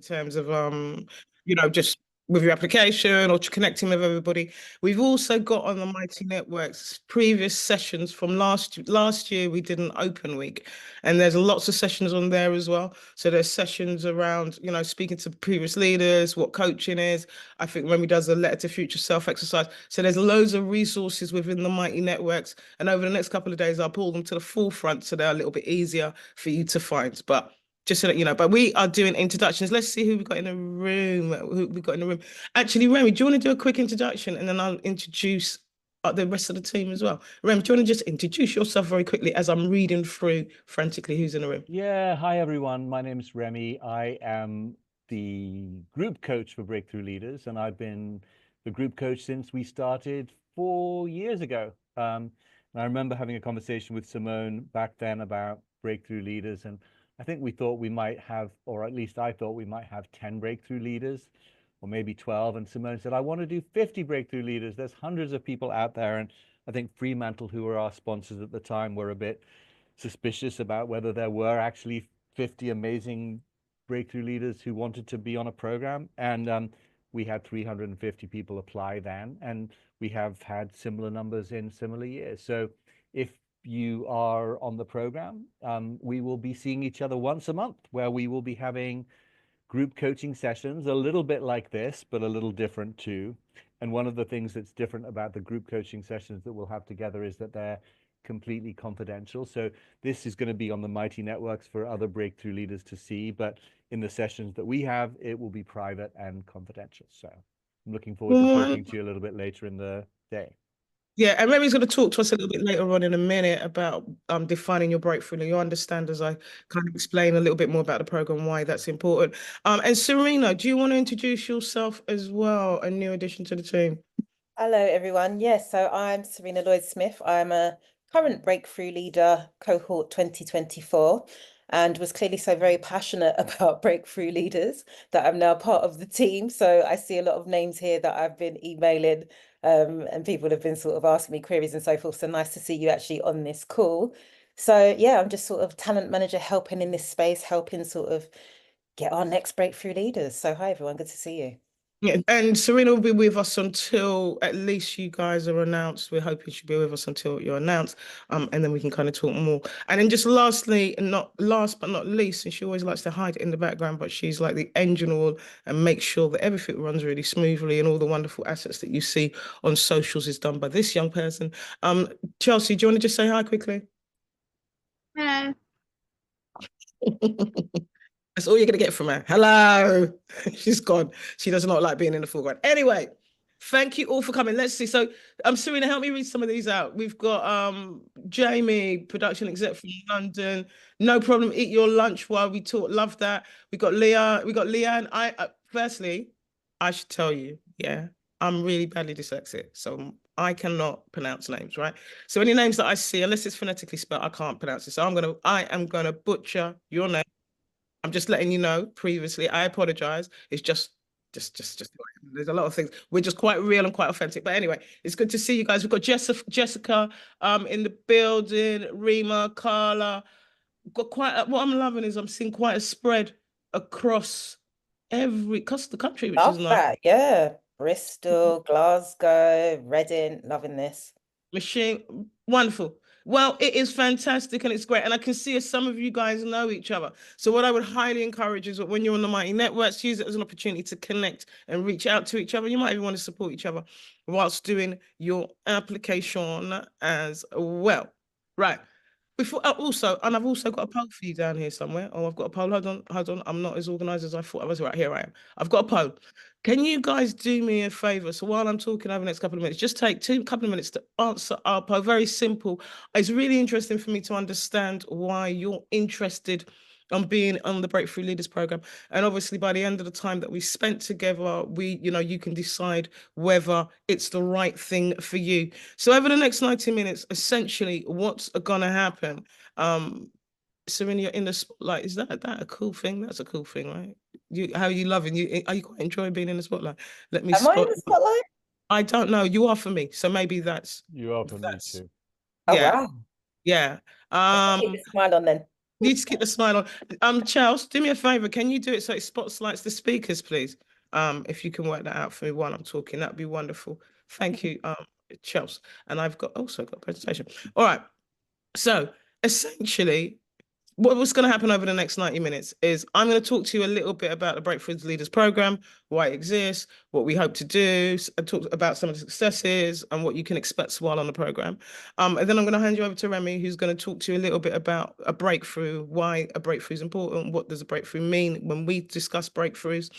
terms of just with your application or connecting with everybody. We've also got on the Mighty Networks previous sessions from last year. We did an open week, and there's lots of sessions on there as well. So there's sessions around, speaking to previous leaders, what coaching is. I think Remy does a letter to future self exercise. So there's loads of resources within the Mighty Networks, and over the next couple of days, I'll pull them to the forefront so they're a little bit easier for you to find. But just so that you know, but we are doing introductions. Let's see who we got in the room. Who we got in the room. Actually, Remy, do you want to do a quick introduction and then I'll introduce the rest of the team as well? Remy, do you want to just introduce yourself very quickly as I'm reading through frantically who's in the room? Yeah, hi everyone. My name is Remy. I am the group coach for Breakthrough Leaders, and I've been the group coach since we started 4 years ago. And I remember having a conversation with Simone back then about Breakthrough Leaders, and I think we thought we might have, or at least I thought we might have 10 breakthrough leaders, or maybe 12. And Simone said, I want to do 50 breakthrough leaders. There's hundreds of people out there. And I think Fremantle, who were our sponsors at the time, were a bit suspicious about whether there were actually 50 amazing breakthrough leaders who wanted to be on a program. And we had 350 people apply then. And we have had similar numbers in similar years. So if you are on the program, we will be seeing each other once a month, where we will be having group coaching sessions, a little bit like this, but a little different too. And one of the things that's different about the group coaching sessions that we'll have together is that they're completely confidential. So this is going to be on the Mighty Networks for other breakthrough leaders to see, but in the sessions that we have, it will be private and confidential. So I'm looking forward to talking to you a little bit later in the day. Yeah, and Remy's going to talk to us a little bit later on in a minute about defining your breakthrough. And you understand as I kind of explain a little bit more about the program, why that's important. And Serena, do you want to introduce yourself as well, a new addition to the team? Hello, everyone. Yes, so I'm Serena Lloyd-Smith. I'm a current breakthrough leader, cohort 2024, and was clearly so very passionate about breakthrough leaders that I'm now part of the team. So I see a lot of names here that I've been emailing, and people have been sort of asking me queries and so forth. So nice to see you actually on this call. So yeah, I'm just sort of talent manager helping in this space, helping sort of get our next breakthrough leaders. So hi, everyone. Good to see you. Yeah, and Serena will be with us until at least you guys are announced. We're hoping she'll be with us until you're announced, and then we can kind of talk more. And then just lastly, and not last but not least, and she always likes to hide in the background, but she's like the engine all and make sure that everything runs really smoothly and all the wonderful assets that you see on socials is done by this young person. Chelsea, do you want to just say hi quickly? Hello. That's all you're going to get from her. Hello. She's gone. She does not like being in the foreground. Anyway, thank you all for coming. Let's see. So, Serena, help me read some of these out. We've got Jamie, production exec from London. No problem. Eat your lunch while we talk. Love that. We got Leah. We got Leanne. Firstly, I should tell you, yeah, I'm really badly dyslexic, so I cannot pronounce names, right? So any names that I see, unless it's phonetically spelled, I can't pronounce it. So I am gonna butcher your name. I'm just letting you know previously. I apologize. It's just there's a lot of things. We're just quite real and quite authentic. But anyway, it's good to see you guys. We've got Jessica in the building, Rima, Carla. Got what I'm loving is I'm seeing quite a spread across across the country, which Love is nice. that, yeah. Bristol, Glasgow, Reading, loving this. Machine, wonderful. Well, it is fantastic and it's great. And I can see as some of you guys know each other. So what I would highly encourage is that when you're on the Mighty Networks, use it as an opportunity to connect and reach out to each other. You might even want to support each other whilst doing your application as well. Right. Before also, and I've also got a poll for you down here somewhere. Oh, I've got a poll. Hold on. I'm not as organized as I thought I was. Right, here I am. I've got a poll. Can you guys do me a favor? So while I'm talking over the next couple of minutes, just take couple of minutes to answer our poll. Very simple. It's really interesting for me to understand why you're interested on being on the Breakthrough Leaders Program. And obviously by the end of the time that we spent together, you can decide whether it's the right thing for you. So over the next 90 minutes, essentially what's gonna happen? Serena, you're in the spotlight. Is that a cool thing? That's a cool thing, right? How are you loving are you quite enjoying being in the spotlight? Let me Am I in the spotlight? I don't know. You are for me. So maybe you are for me too. Oh, yeah. wow. Yeah. Keep a smile on then. Need to keep the smile on. Charles, do me a favor. Can you do it so it spotlights the speakers, please? If you can work that out for me while I'm talking, that'd be wonderful. Thank you, Charles. And I've also got a presentation. All right. So essentially, what's going to happen over the next 90 minutes is I'm going to talk to you a little bit about the Breakthrough Leaders Program, why it exists, what we hope to do, and talk about some of the successes and what you can expect while on the program. And then I'm going to hand you over to Remy, who's going to talk to you a little bit about a breakthrough, why a breakthrough is important, what does a breakthrough mean when we discuss breakthroughs.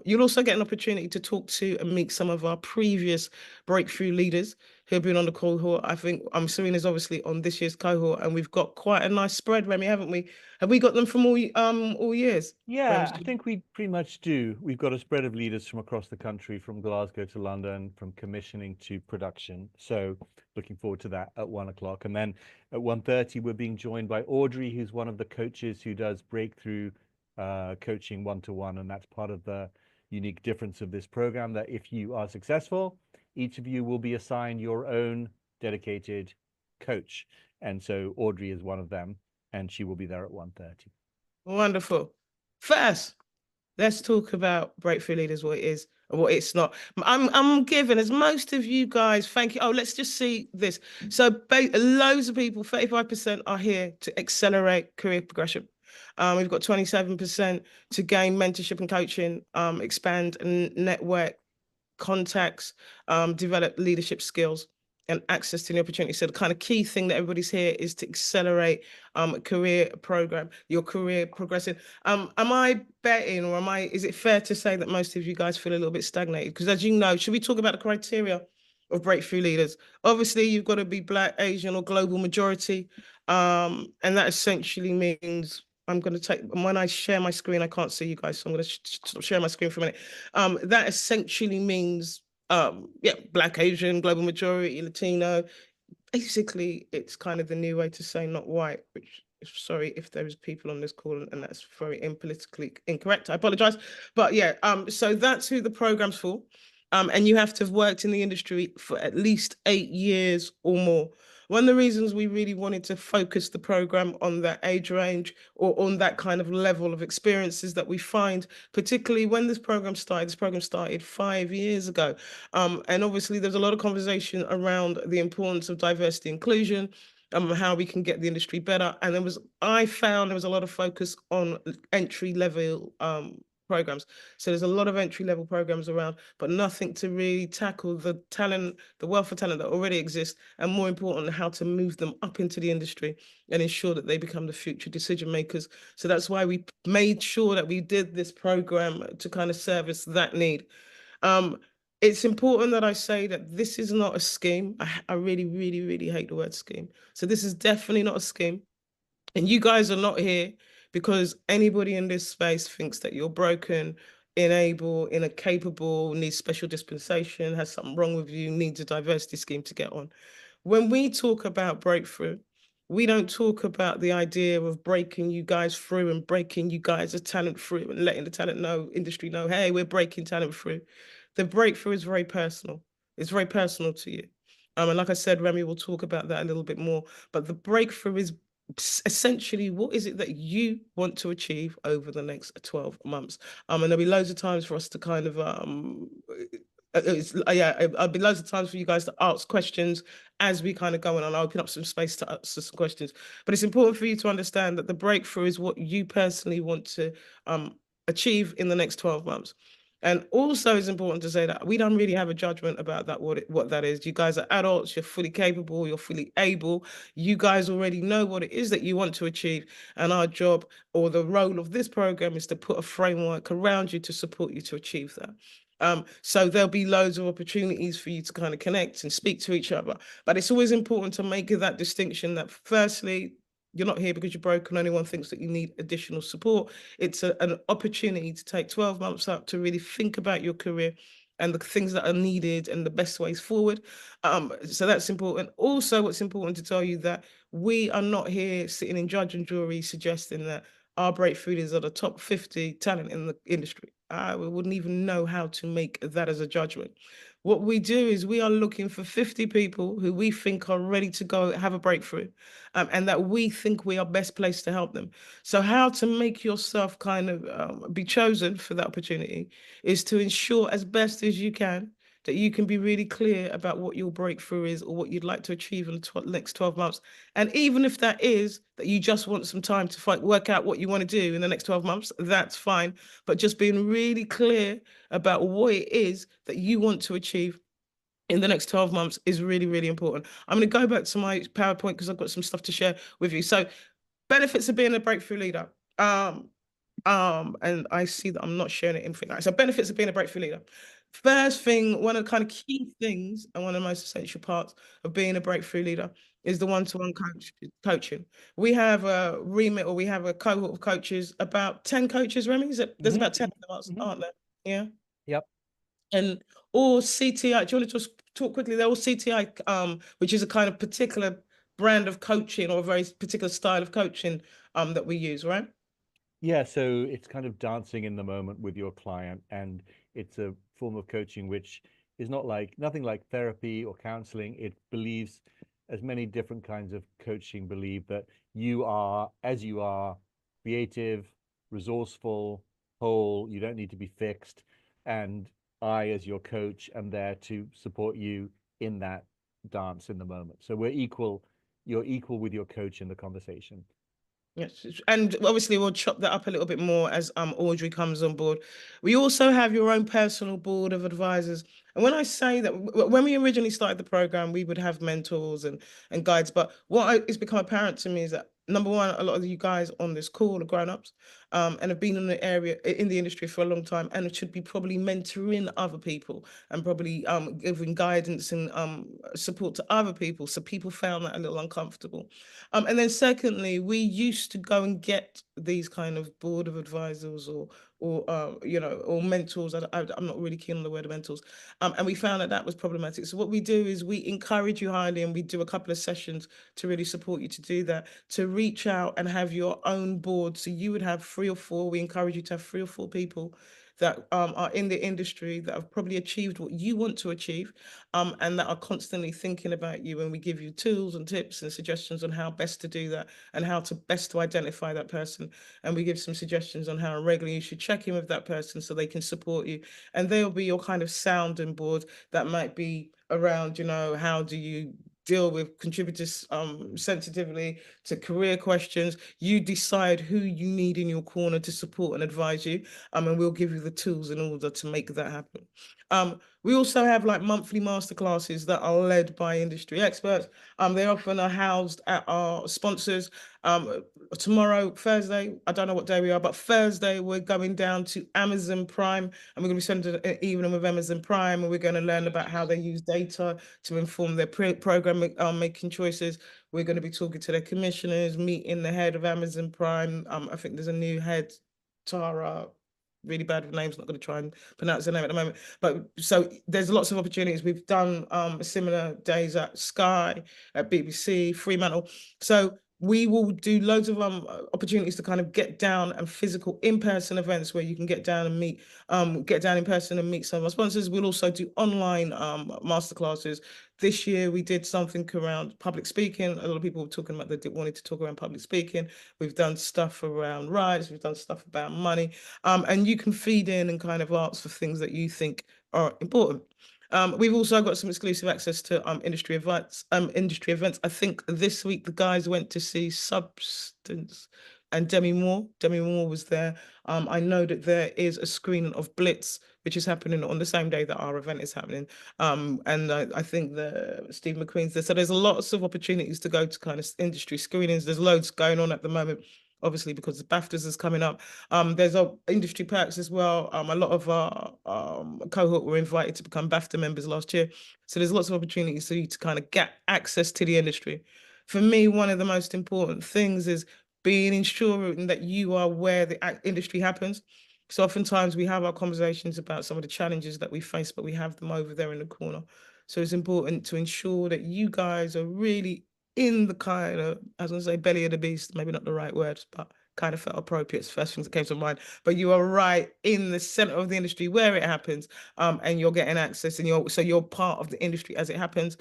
You'll also get an opportunity to talk to and meet some of our previous breakthrough leaders who have been on the cohort. I think Serena's obviously on this year's cohort, and we've got quite a nice spread, Remy, haven't we? Have we got them from all years? Yeah, I think we pretty much do. We've got a spread of leaders from across the country, from Glasgow to London, from commissioning to production. So looking forward to that at 1 o'clock. And then at 1:30, we're being joined by Audrey, who's one of the coaches who does breakthrough coaching one-to-one. And that's part of the unique difference of this program, that if you are successful, each of you will be assigned your own dedicated coach. And so Audrey is one of them, and she will be there at 1:30. Wonderful. First, let's talk about Breakthrough Leaders, what it is and what it's not. I'm giving, as most of you guys, thank you. Oh, let's just see this. So loads of people, 35% are here to accelerate career progression. We've got 27% to gain mentorship and coaching, expand and network contacts, develop leadership skills and access to the opportunity. So the kind of key thing that everybody's here is to accelerate career program, your career progressing. Am I betting, or is it fair to say that most of you guys feel a little bit stagnated? Because as you know, should we talk about the criteria of breakthrough leaders? Obviously, you've got to be Black, Asian, or global majority. And that essentially means I'm going to take, when I share my screen, I can't see you guys, so I'm going to share my screen for a minute. That essentially means, Black, Asian, global majority, Latino. Basically, it's kind of the new way to say not white, which, sorry if there is people on this call and that's very politically incorrect. I apologize. But yeah, so that's who the program's for. And you have to have worked in the industry for at least 8 years or more. One of the reasons we really wanted to focus the program on that age range or on that kind of level of experiences that we find, particularly when this program started 5 years ago. And obviously there's a lot of conversation around the importance of diversity inclusion, how we can get the industry better. And I found there was a lot of focus on entry level programs. So there's a lot of entry level programs around, but nothing to really tackle the talent, the wealth of talent that already exists, and more importantly, how to move them up into the industry and ensure that they become the future decision makers. So that's why we made sure that we did this program to kind of service that need. It's important that I say that this is not a scheme. I really, really, really hate the word scheme. So this is definitely not a scheme. And you guys are not here because anybody in this space thinks that you're broken, incapable, needs special dispensation, has something wrong with you, needs a diversity scheme to get on. When we talk about breakthrough, we don't talk about the idea of breaking you guys through and breaking you guys as talent through and letting the talent industry know, hey, we're breaking talent through. The breakthrough is very personal. It's very personal to you. And like I said, Remy will talk about that a little bit more, but the breakthrough is essentially, what is it that you want to achieve over the next 12 months? And there'll be loads of times for us to kind of I'll be loads of times for you guys to ask questions as we kind of go on. I'll open up some space to answer some questions. But it's important for you to understand that the breakthrough is what you personally want to achieve in the next 12 months. And also it's important to say that we don't really have a judgment about that, what that is. You guys are adults, you're fully capable, you're fully able. You guys already know what it is that you want to achieve. And our job, or the role of this program, is to put a framework around you to support you to achieve that. So there'll be loads of opportunities for you to kind of connect and speak to each other. But it's always important to make that distinction that firstly, you're not here because you're broken. Anyone thinks that you need additional support. It's an opportunity to take 12 months up to really think about your career and the things that are needed and the best ways forward. So that's important. Also, what's important to tell you that we are not here sitting in judge and jury suggesting that our breakthrough leaders are the top 50 talent in the industry. I wouldn't even know how to make that as a judgment. What we do is we are looking for 50 people who we think are ready to go have a breakthrough, and that we think we are best placed to help them. So how to make yourself kind of be chosen for that opportunity is to ensure as best as you can that you can be really clear about what your breakthrough is or what you'd like to achieve in the next 12 months. And even if that is that you just want some time to work out what you want to do in the next 12 months, that's fine. But just being really clear about what it is that you want to achieve in the next 12 months is really, really important. I'm going to go back to my PowerPoint because I've got some stuff to share with you. So benefits of being a breakthrough leader. And I see that I'm not sharing it in thing. So benefits of being a breakthrough leader. First thing, one of the kind of key things and one of the most essential parts of being a breakthrough leader is the one-to-one coaching. We have a remit, or we have a cohort of coaches, about 10 coaches, Remy. There's about 10 of us, aren't there? Yeah. Yep. And all CTI, do you want to just talk quickly? They're all CTI, which is a kind of particular brand of coaching or a very particular style of coaching that we use, right? Yeah, so it's kind of dancing in the moment with your client, and it's a form of coaching which is nothing like therapy or counseling. It believes, as many different kinds of coaching believe, that you are as you are, creative, resourceful, whole. You don't need to be fixed. And I, as your coach, am there to support you in that dance in the moment. So we're equal. You're equal with your coach in the conversation. Yes, and obviously we'll chop that up a little bit more as Audrey comes on board. We also have your own personal board of advisors. And when I say that, when we originally started the program, we would have mentors and guides. But what is become apparent to me is that, number one, a lot of you guys on this call are grown-ups, and have been in the industry for a long time, and should be probably mentoring other people and probably giving guidance and support to other people. So people found that a little uncomfortable. And then secondly, we used to go and get these kind of board of advisors or or mentors. I'm not really keen on the word mentors. And we found that that was problematic. So what we do is we encourage you highly, and we do a couple of sessions to really support you to do that, to reach out and have your own board. So you would have 3 or 4. We encourage you to have 3 or 4 people that are in the industry that have probably achieved what you want to achieve, and that are constantly thinking about you. And we give you tools and tips and suggestions on how best to do that and how to best to identify that person. And we give some suggestions on how regularly you should check in with that person so they can support you. And they'll be your kind of sounding board that might be around, how do you deal with contributors sensitively to career questions. You decide who you need in your corner to support and advise you, and we'll give you the tools in order to make that happen. We also have like monthly masterclasses that are led by industry experts. They often are housed at our sponsors. Tomorrow, Thursday, I don't know what day we are, but Thursday we're going down to Amazon Prime, and we're going to be spending an evening with Amazon Prime, and we're going to learn about how they use data to inform their program making choices. We're going to be talking to their commissioners, meeting the head of Amazon Prime. I think there's a new head, Tara. Really bad with names, not going to try and pronounce the name at the moment. But so there's lots of opportunities. We've done similar days at Sky, at BBC, Fremantle. So we will do loads of opportunities to kind of get down and physical in-person events where you can get down and meet, get down in person and meet some of our sponsors. We'll also do online masterclasses. This year we did something around public speaking. A lot of people were talking about they wanted to talk around public speaking. We've done stuff around rights. We've done stuff about money. And you can feed in and kind of ask for things that you think are important. We've also got some exclusive access to industry events. I think this week the guys went to see Substance and Demi Moore. Demi Moore was there. I know that there is a screening of Blitz, which is happening on the same day that our event is happening. And I think Steve McQueen's there. So there's lots of opportunities to go to kind of industry screenings. There's loads going on at the moment, obviously, because the BAFTAs is coming up. There's industry perks as well. A lot of our cohort were invited to become BAFTA members last year. So there's lots of opportunities for you to kind of get access to the industry. For me, one of the most important things is ensuring that you are where the industry happens. So oftentimes we have our conversations about some of the challenges that we face, but we have them over there in the corner. So it's important to ensure that you guys are really in the kind of, I was going to say belly of the beast, maybe not the right words, but kind of felt appropriate. It's the first things that came to mind. But you are right in the center of the industry where it happens, and you're getting access, and you're part of the industry as it happens.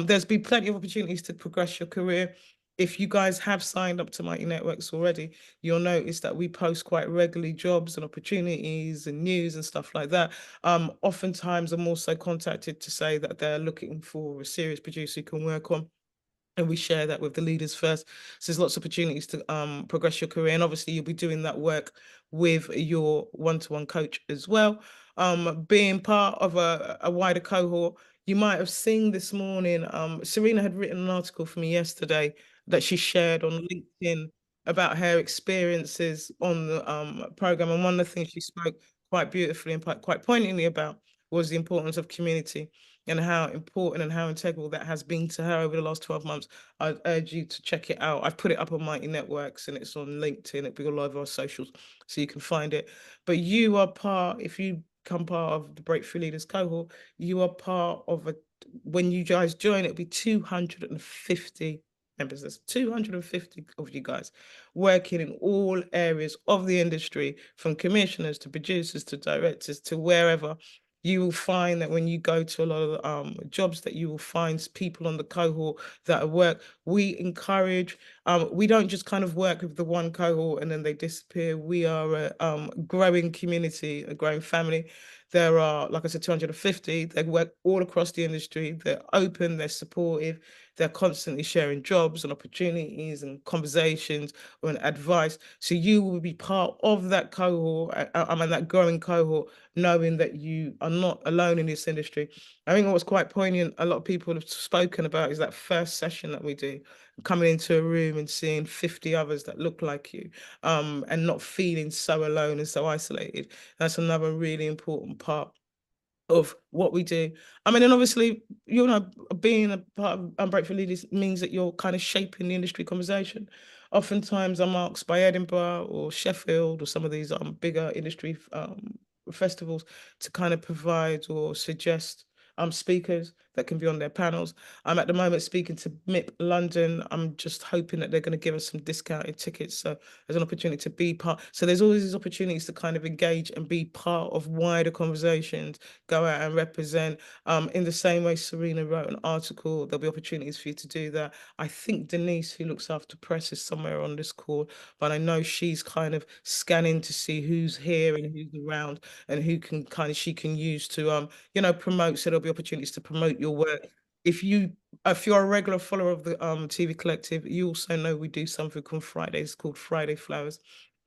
There's been plenty of opportunities to progress your career. If you guys have signed up to Mighty Networks already, you'll notice that we post quite regularly jobs and opportunities and news and stuff like that. Oftentimes I'm also contacted to say that they're looking for a serious producer who can work on, and we share that with the leaders first. So there's lots of opportunities to progress your career, and obviously you'll be doing that work with your one-to-one coach as well. Being part of a wider cohort, you might have seen this morning, Serena had written an article for me yesterday that she shared on LinkedIn about her experiences on the program, and one of the things she spoke quite beautifully and quite poignantly about was the importance of community and how important and how integral that has been to her over the last 12 months. I'd urge you to check it out. I've put it up on Mighty Networks and it's on LinkedIn. It'll be all over our socials so you can find it. But you are part, if you become part of the Breakthrough Leaders cohort, you are part of when you guys join, it'll be 250 members. There's 250 of you guys working in all areas of the industry, from commissioners to producers to directors to wherever. You will find that when you go to a lot of the jobs, that you will find people on the cohort that work. We encourage, we don't just kind of work with the one cohort and then they disappear. We are a growing community, a growing family. There are, like I said, 250. They work all across the industry. They're open, they're supportive, they're constantly sharing jobs and opportunities and conversations and advice. So you will be part of that cohort, that growing cohort, knowing that you are not alone in this industry. I think what's quite poignant, a lot of people have spoken about, is that first session that we do, coming into a room and seeing 50 others that look like you, and not feeling so alone and so isolated. That's another really important part of what we do. I mean, and obviously, being a part of Breakthrough Leaders means that you're kind of shaping the industry conversation. Oftentimes I'm asked by Edinburgh or Sheffield or some of these bigger industry festivals to kind of provide or suggest speakers that can be on their panels. I'm at the moment speaking to MIP London. I'm just hoping that they're going to give us some discounted tickets. So there's an opportunity to be part. So there's always these opportunities to kind of engage and be part of wider conversations, go out and represent. In the same way Serena wrote an article, there'll be opportunities for you to do that. I think Denise, who looks after press, is somewhere on this call, but I know she's kind of scanning to see who's here and who's around and who can she can use to promote. So there'll be opportunities to promote your work. If you're a regular follower of the TV Collective, you also know we do something called Fridays, called Friday Flowers.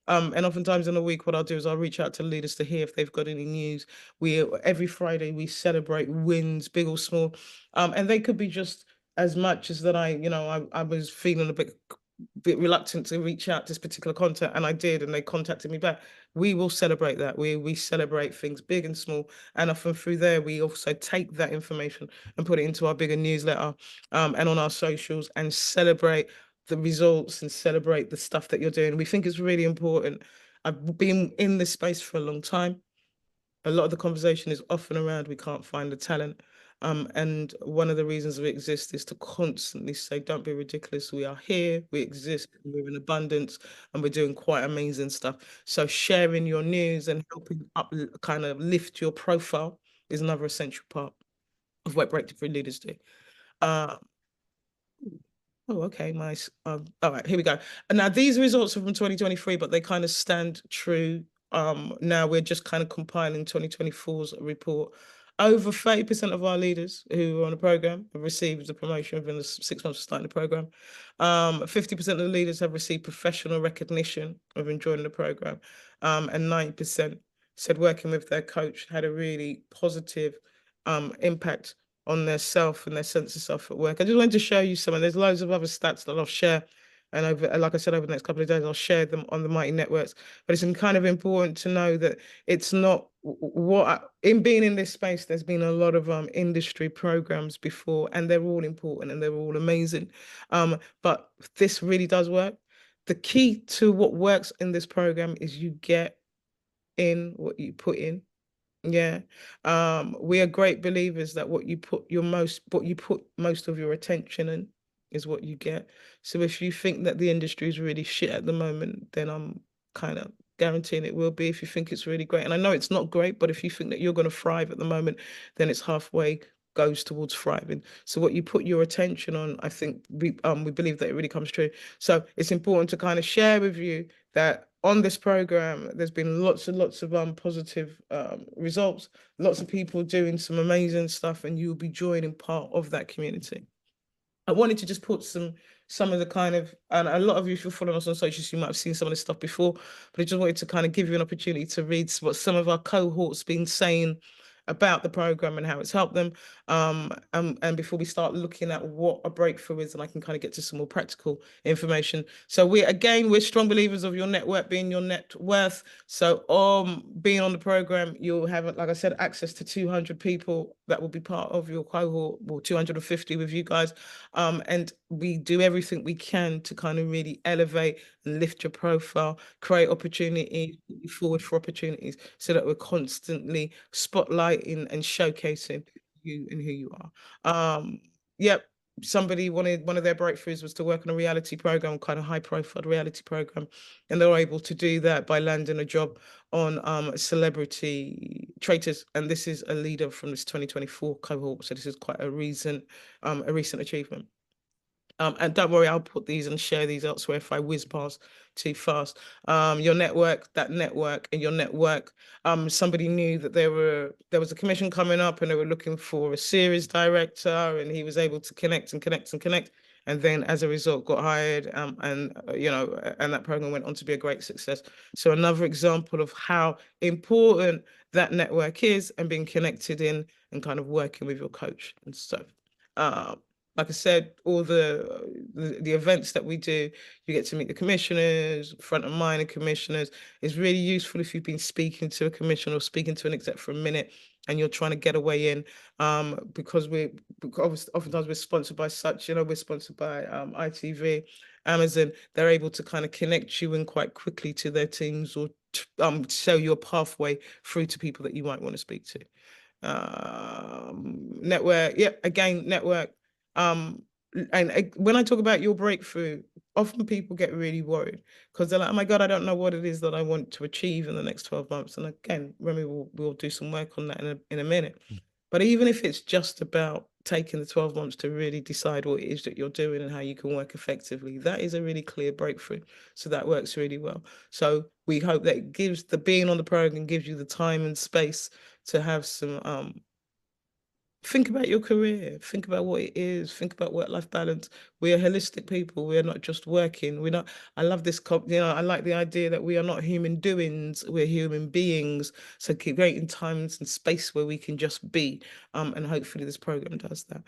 And oftentimes in the week, what I'll do is I'll reach out to leaders to hear if they've got any news. Every Friday we celebrate wins, big or small, and they could be just as much as that. I was feeling a bit reluctant to reach out to this particular content, and I did, and they contacted me back. We will celebrate that. We celebrate things big and small, and often through there we also take that information and put it into our bigger newsletter, and on our socials, and celebrate the results and celebrate the stuff that you're doing. We think it's really important. I've been in this space for a long time. A lot of the conversation is often around we can't find the talent. And one of the reasons we exist is to constantly say, don't be ridiculous. We are here, we exist, we're in abundance, and we're doing quite amazing stuff. So sharing your news and helping up kind of lift your profile is another essential part of what Breakthrough Leaders do. Oh, okay, nice. All right, here we go. And now these results are from 2023, but they kind of stand true. Now we're just kind of compiling 2024's report. Over 30% of our leaders who are on the program have received a promotion within the 6 months of starting the program. 50% of the leaders have received professional recognition of enjoying the program. And 90% said working with their coach had a really positive impact on their self and their sense of self at work. I just wanted to show you some, and there's loads of other stats that I'll share. And like I said, over the next couple of days, I'll share them on the Mighty Networks. But it's kind of important to know that it's not in being in this space, there's been a lot of industry programs before, and they're all important and they're all amazing. But this really does work. The key to what works in this program is you get in what you put in. Yeah. We are great believers that what you put most of your attention in is what you get. So if you think that the industry is really shit at the moment, then I'm kind of guaranteeing it will be. If you think it's really great, and I know it's not great, but if you think that you're going to thrive at the moment, then it's halfway goes towards thriving. So what you put your attention on, I think we believe that it really comes true. So it's important to kind of share with you that on this program, there's been lots and lots of positive results, lots of people doing some amazing stuff, and you'll be joining part of that community. I wanted to just put some of the kind of, and a lot of you, if you're following us on socials, you might have seen some of this stuff before, but I just wanted to kind of give you an opportunity to read what some of our cohorts been saying about the program and how it's helped them. And before we start looking at what a breakthrough is, and I can kind of get to some more practical information. So we're strong believers of your network being your net worth. So being on the program, you'll have, like I said, access to 200 people that will be part of your cohort, or 250 with you guys. And we do everything we can to kind of really elevate and lift your profile, create opportunities, put you forward for opportunities, so that we're constantly spotlighting and showcasing you and who you are. Yep. Somebody wanted, one of their breakthroughs was to work on a reality program, kind of high profile reality program. And they were able to do that by landing a job on Celebrity Traitors. And this is a leader from this 2024 cohort. So this is quite a recent achievement. And don't worry, I'll put these and share these elsewhere if I whiz past too fast. Your network, and your network. Somebody knew that there was a commission coming up, and they were looking for a series director, and he was able to connect and connect and connect, and then as a result got hired. And that program went on to be a great success. So another example of how important that network is, and being connected in and kind of working with your coach and stuff. Like I said, all the events that we do, you get to meet the commissioners, front of mind and commissioners. It's really useful if you've been speaking to a commissioner or speaking to an exec for a minute and you're trying to get a way in, because oftentimes we're sponsored by such, we're sponsored by ITV, Amazon. They're able to kind of connect you in quite quickly to their teams, or show you a pathway through to people that you might want to speak to. Network, again, network. And when I talk about your breakthrough, often people get really worried because they're like, oh my God, I don't know what it is that I want to achieve in the next 12 months. And again, Remy will do some work on that in a minute. But even if it's just about taking the 12 months to really decide what it is that you're doing and how you can work effectively, that is a really clear breakthrough. So that works really well. So we hope that it gives being on the program gives you the time and space to have some think about your career, think about what it is, think about work-life balance. We are holistic people. We are not just working. We're not, I love this, I like the idea that we are not human doings, we're human beings. So creating times and space where we can just be. And hopefully this program does that.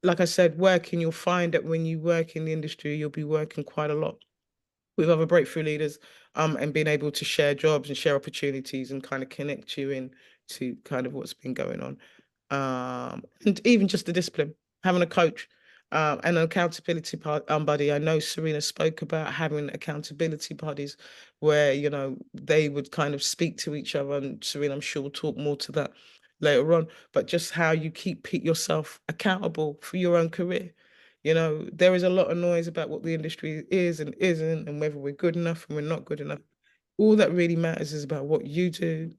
Like I said, working, you'll find that when you work in the industry, you'll be working quite a lot with other breakthrough leaders, and being able to share jobs and share opportunities and kind of connect you in to kind of what's been going on. And even just the discipline, having a coach, and an accountability buddy. I know Serena spoke about having accountability buddies where, they would kind of speak to each other, and Serena, I'm sure, will talk more to that later on, but just how you keep yourself accountable for your own career. There is a lot of noise about what the industry is and isn't, and whether we're good enough and we're not good enough. All that really matters is about what you do.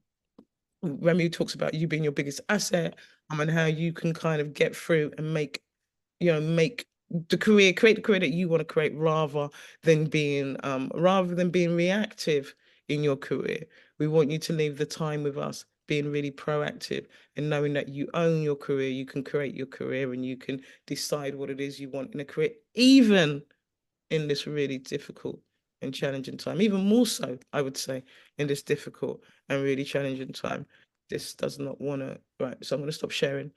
Remy talks about you being your biggest asset, and how you can kind of get through and make create the career that you want to create, rather than being reactive in your career. We want you to leave the time with us being really proactive and knowing that you own your career, you can create your career, and you can decide what it is you want in a career, even in this really difficult and challenging time, even more so, I would say, in this difficult and really challenging time. This does not want to, right, so I'm going to stop sharing.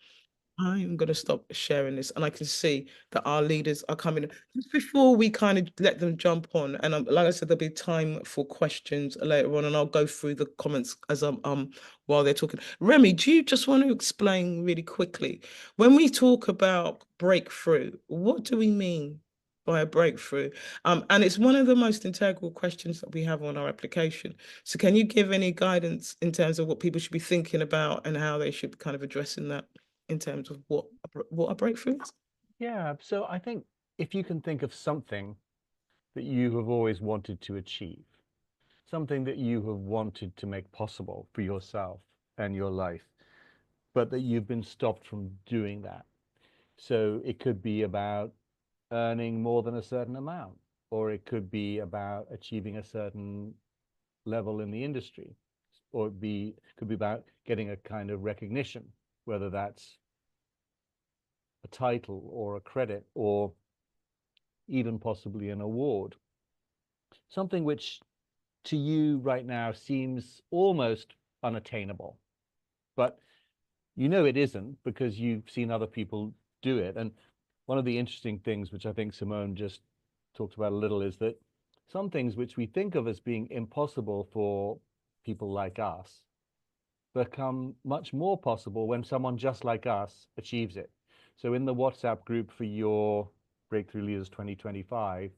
I'm going to stop sharing this, and I can see that our leaders are coming. Just before we kind of let them jump on, and like I said, there'll be time for questions later on, and I'll go through the comments as while they're talking. Remy, do you just want to explain really quickly, when we talk about breakthrough, what do we mean by a breakthrough? And it's one of the most integral questions that we have on our application. So can you give any guidance in terms of what people should be thinking about and how they should be kind of addressing that in terms of what a what are breakthroughs? Yeah, so I think if you can think of something that you have always wanted to achieve, something that you have wanted to make possible for yourself and your life, but that you've been stopped from doing that. So it could be about earning more than a certain amount, or it could be about achieving a certain level in the industry, or could be about getting a kind of recognition, whether that's a title or a credit or even possibly an award. Something which to you right now seems almost unattainable, but you know it isn't because you've seen other people do it. And one of the interesting things, which I think Simone just talked about a little, is that some things which we think of as being impossible for people like us become much more possible when someone just like us achieves it. So in the WhatsApp group for your Breakthrough Leaders 2025,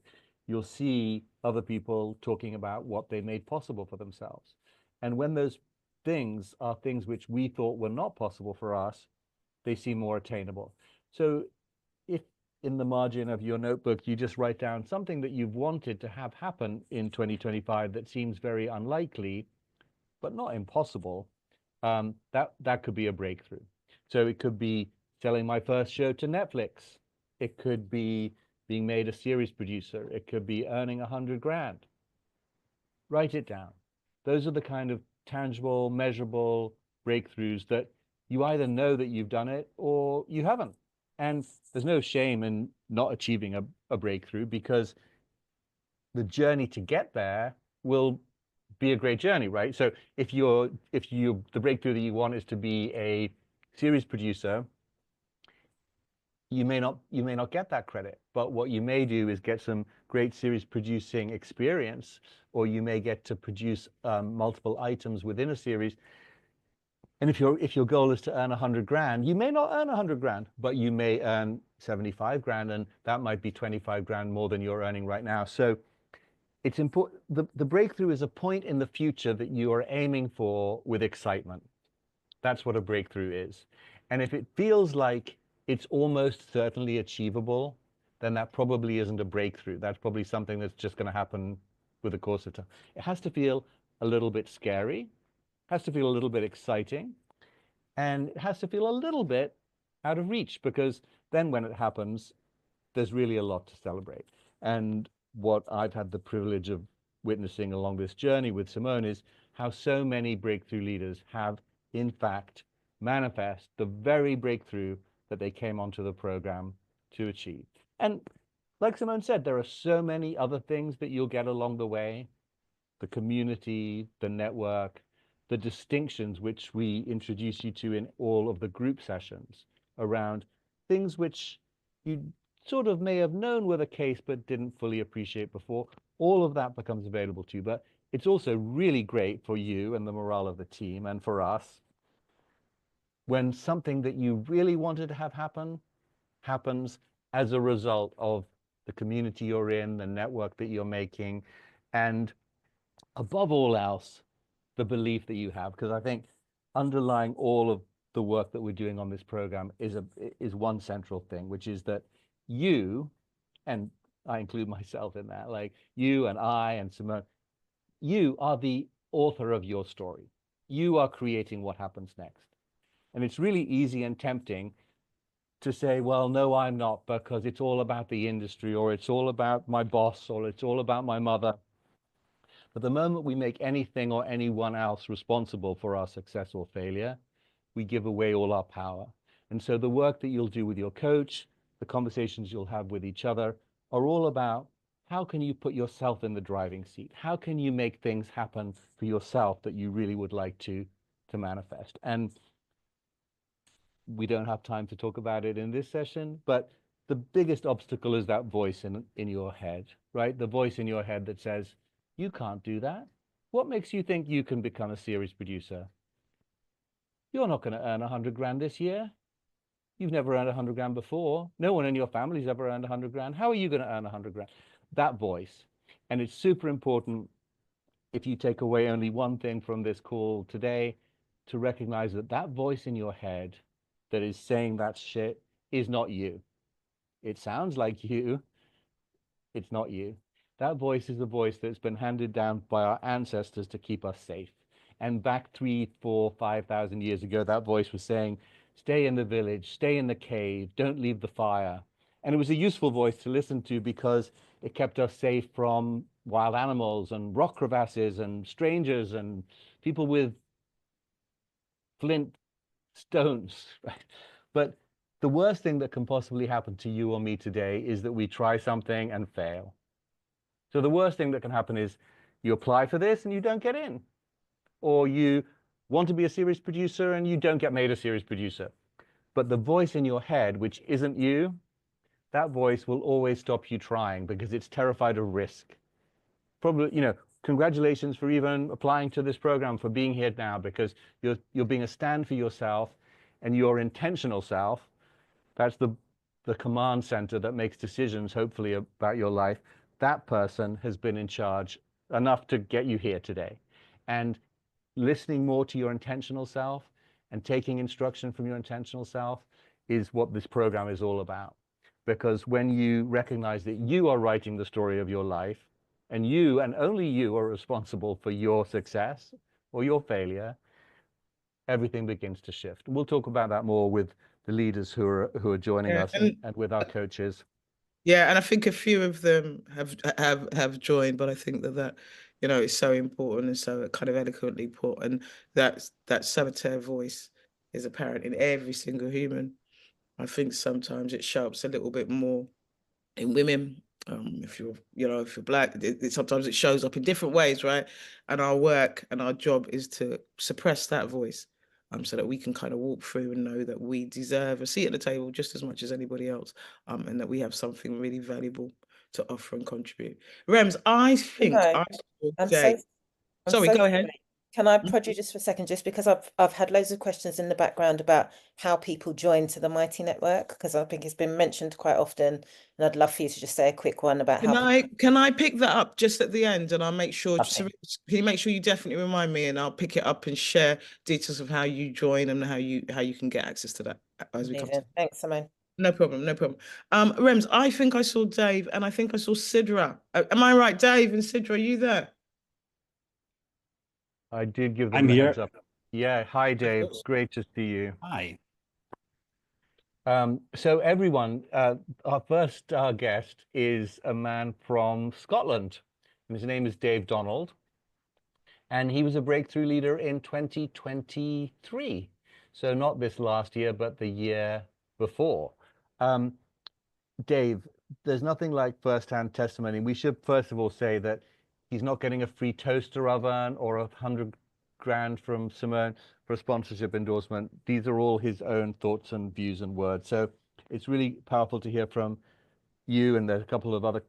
you'll see other people talking about what they made possible for themselves. And when those things are things which we thought were not possible for us, they seem more attainable. So if in the margin of your notebook, you just write down something that you've wanted to have happen in 2025 that seems very unlikely, but not impossible, that could be a breakthrough. So it could be selling my first show to Netflix. It could be being made a series producer. It could be earning 100 grand. Write it down. Those are the kind of tangible, measurable breakthroughs that you either know that you've done it or you haven't. And there's no shame in not achieving a breakthrough, because the journey to get there will be a great journey, right? So if the breakthrough that you want is to be a series producer, you may not get that credit, but what you may do is get some great series producing experience, or you may get to produce multiple items within a series. And if your goal is to earn 100 grand, you may not earn 100 grand, but you may earn 75 grand, and that might be 25 grand more than you're earning right now. So it's important. The breakthrough is a point in the future that you are aiming for with excitement. That's what a breakthrough is. And if it feels like it's almost certainly achievable, then that probably isn't a breakthrough. That's probably something that's just going to happen with the course of time. It has to feel a little bit scary, has to feel a little bit exciting, and it has to feel a little bit out of reach, because then when it happens, there's really a lot to celebrate. And what I've had the privilege of witnessing along this journey with Simone is how so many breakthrough leaders have, in fact, manifest the very breakthrough that they came onto the program to achieve. And like Simone said, there are so many other things that you'll get along the way: the community, the network, the distinctions which we introduce you to in all of the group sessions around things which you sort of may have known were the case but didn't fully appreciate before. All of that becomes available to you, but it's also really great for you and the morale of the team, and for us, when something that you really wanted to have happen happens as a result of the community you're in, the network that you're making, and above all else, the belief that you have. Because I think underlying all of the work that we're doing on this program is one central thing, which is that you, and I include myself in that, like you and I and Simone, you are the author of your story. You are creating what happens next. And it's really easy and tempting to say, well, no, I'm not, because it's all about the industry, or it's all about my boss, or it's all about my mother. But the moment we make anything or anyone else responsible for our success or failure, we give away all our power. And so the work that you'll do with your coach, the conversations you'll have with each other, are all about how can you put yourself in the driving seat? How can you make things happen for yourself that you really would like to manifest? And we don't have time to talk about it in this session, but the biggest obstacle is that voice in your head, right? The voice in your head that says, you can't do that. What makes you think you can become a series producer? You're not going to earn 100 grand this year. You've never earned 100 grand before. No one in your family's ever earned 100 grand. How are you going to earn 100 grand? That voice. And it's super important, if you take away only one thing from this call today, to recognize that that voice in your head that is saying that shit is not you. It sounds like you. It's not you. That voice is a voice that's been handed down by our ancestors to keep us safe. And back 3, 4, 5,000 years ago, that voice was saying, stay in the village, stay in the cave, don't leave the fire. And it was a useful voice to listen to because it kept us safe from wild animals and rock crevasses and strangers and people with flint stones. But the worst thing that can possibly happen to you or me today is that we try something and fail. So the worst thing that can happen is you apply for this and you don't get in, or you want to be a series producer and you don't get made a series producer. But the voice in your head, which isn't you, that voice will always stop you trying because it's terrified of risk. Probably, you know, congratulations for even applying to this program, for being here now, because you're being a stand for yourself and your intentional self. That's the command center that makes decisions, hopefully, about your life. That person has been in charge enough to get you here today. And listening more to your intentional self and taking instruction from your intentional self is what this program is all about. Because when you recognize that you are writing the story of your life, and you and only you are responsible for your success or your failure, everything begins to shift. We'll talk about that more with the leaders who are joining us and with our coaches. Yeah, and I think a few of them have joined, but I think that you know it's so important and so kind of eloquently put, and that saboteur voice is apparent in every single human. I think sometimes it shows up a little bit more in women. If you're black, sometimes it shows up in different ways, right? And our work and our job is to suppress that voice, so that we can kind of walk through and know that we deserve a seat at the table just as much as anybody else, and that we have something really valuable to offer and contribute. Rems, I think No, I would I'm say. I'm Sorry, so go ahead. sorry. Can I prod you just for a second, just because I've had loads of questions in the background about how people join to the Mighty Network, because I think it's been mentioned quite often, and I'd love for you to just say a quick one about how Can I pick that up just at the end, and I'll make sure. Lovely. Can you make sure you definitely remind me, and I'll pick it up and share details of how you join and how you can get access to that as we come. Amazing. Thanks, Simone. No problem, no problem. Rems, I think I saw Dave and I think I saw Sidra. Am I right, Dave and Sidra? Are you there? I did give them I'm the here. heads up. Yeah, hi Dave, great to see you. Hi. So everyone, our first guest is a man from Scotland, and his name is Dave Donald, and he was a breakthrough leader in 2023. So not this last year, but the year before. Dave, there's nothing like first-hand testimony. We should first of all say that he's not getting a free toaster oven or 100 grand from Simone for a sponsorship endorsement. These are all his own thoughts and views and words. So it's really powerful to hear from you, and there's a couple of other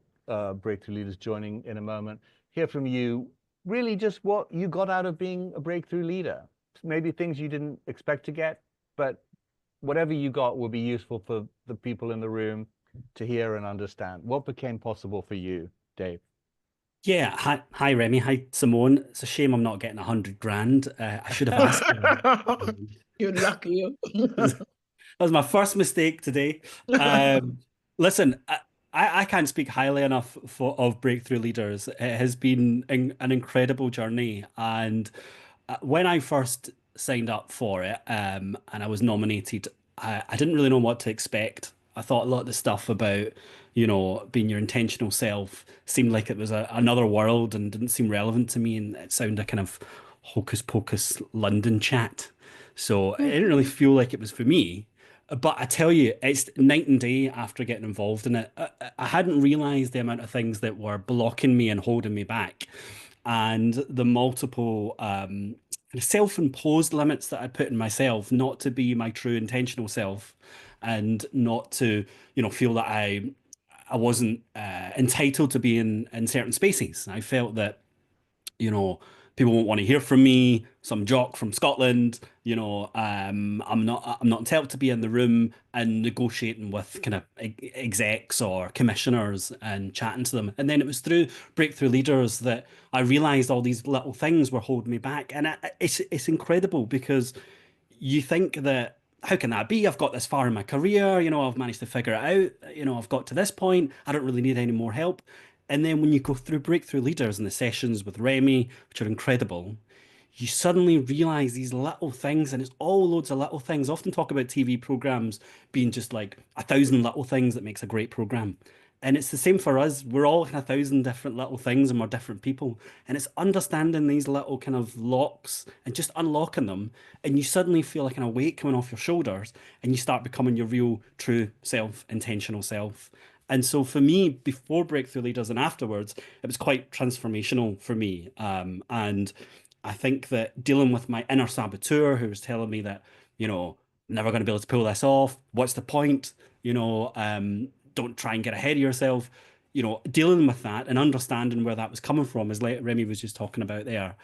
breakthrough leaders joining in a moment. Hear from you, really just what you got out of being a breakthrough leader. Maybe things you didn't expect to get, but whatever you got will be useful for the people in the room to hear and understand. What became possible for you, Dave? Yeah, hi Remy, hi Simone. It's a shame I'm not getting 100 grand. I should have asked. You're lucky. That was my first mistake today. Listen, I can't speak highly enough of breakthrough leaders. It has been an incredible journey, and when I first signed up for it, and I was nominated, I didn't really know what to expect. I thought a lot of the stuff about, being your intentional self seemed like it was another world and didn't seem relevant to me, and it sounded kind of hocus pocus London chat. So it didn't really feel like it was for me. But I tell you, it's night and day after getting involved in it. I hadn't realized the amount of things that were blocking me and holding me back, and the multiple self-imposed limits that I put in myself not to be my true intentional self, and not to, feel that I wasn't entitled to be in certain spaces. I felt that, people won't want to hear from me, some jock from Scotland, I'm not entitled to be in the room and negotiating with kind of execs or commissioners and chatting to them. And then it was through breakthrough leaders that I realized all these little things were holding me back. And it's incredible, because you think that how can that be? I've got this far in my career, I've managed to figure it out, I've got to this point, I don't really need any more help. And then when you go through Breakthrough Leaders and the sessions with Remy, which are incredible, you suddenly realize these little things, and it's all loads of little things. I often talk about TV programs being just like 1,000 little things that makes a great program. And it's the same for us. We're all kind of 1,000 different little things and we're different people. And it's understanding these little kind of locks and just unlocking them. And you suddenly feel like a weight coming off your shoulders and you start becoming your real, true self, intentional self. And so for me, before Breakthrough Leaders and afterwards, it was quite transformational for me. And I think that dealing with my inner saboteur who was telling me that, never going to be able to pull this off. What's the point? Don't try and get ahead of yourself. Dealing with that and understanding where that was coming from, as Remy was just talking about there,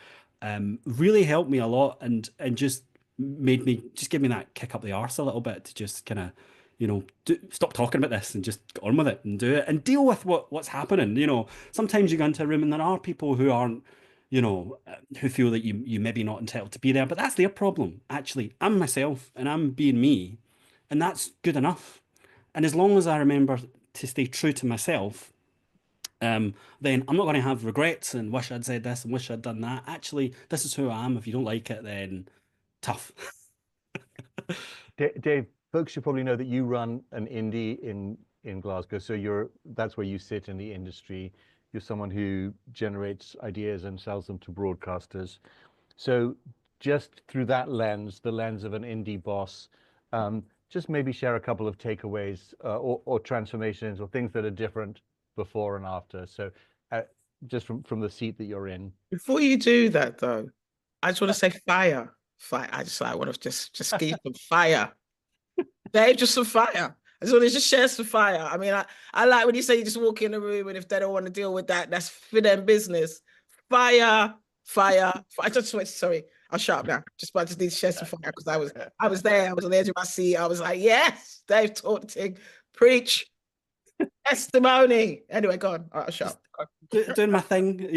really helped me a lot and just give me that kick up the arse a little bit to just kind of, stop talking about this and just get on with it and do it and deal with what's happening. Sometimes you go into a room and there are people who aren't, who feel that you maybe not entitled to be there, but that's their problem. Actually, I'm myself and I'm being me, and that's good enough. And as long as I remember to stay true to myself, then I'm not going to have regrets and wish I'd said this and wish I'd done that. Actually, this is who I am. If you don't like it, then tough. Dave, folks should probably know that you run an indie in Glasgow, so that's where you sit in the industry. You're someone who generates ideas and sells them to broadcasters. So just through that lens, the lens of an indie boss, just maybe share a couple of takeaways or transformations or things that are different before and after. So just from the seat that you're in. Before you do that, though, I just want to say fire. Fire. I want to just give you some fire. Dave, just some fire. I just want to just share some fire. I mean, I like when you say you just walk in the room and if they don't want to deal with that, that's for them business. Fire, fire. I just went, sorry, I'll shut up now. I just need to share some fire because I was there. I was on the edge of my seat. I was like, yes, Dave talking, preach, testimony. Anyway, go on. All right, I'll shut up. Doing my thing,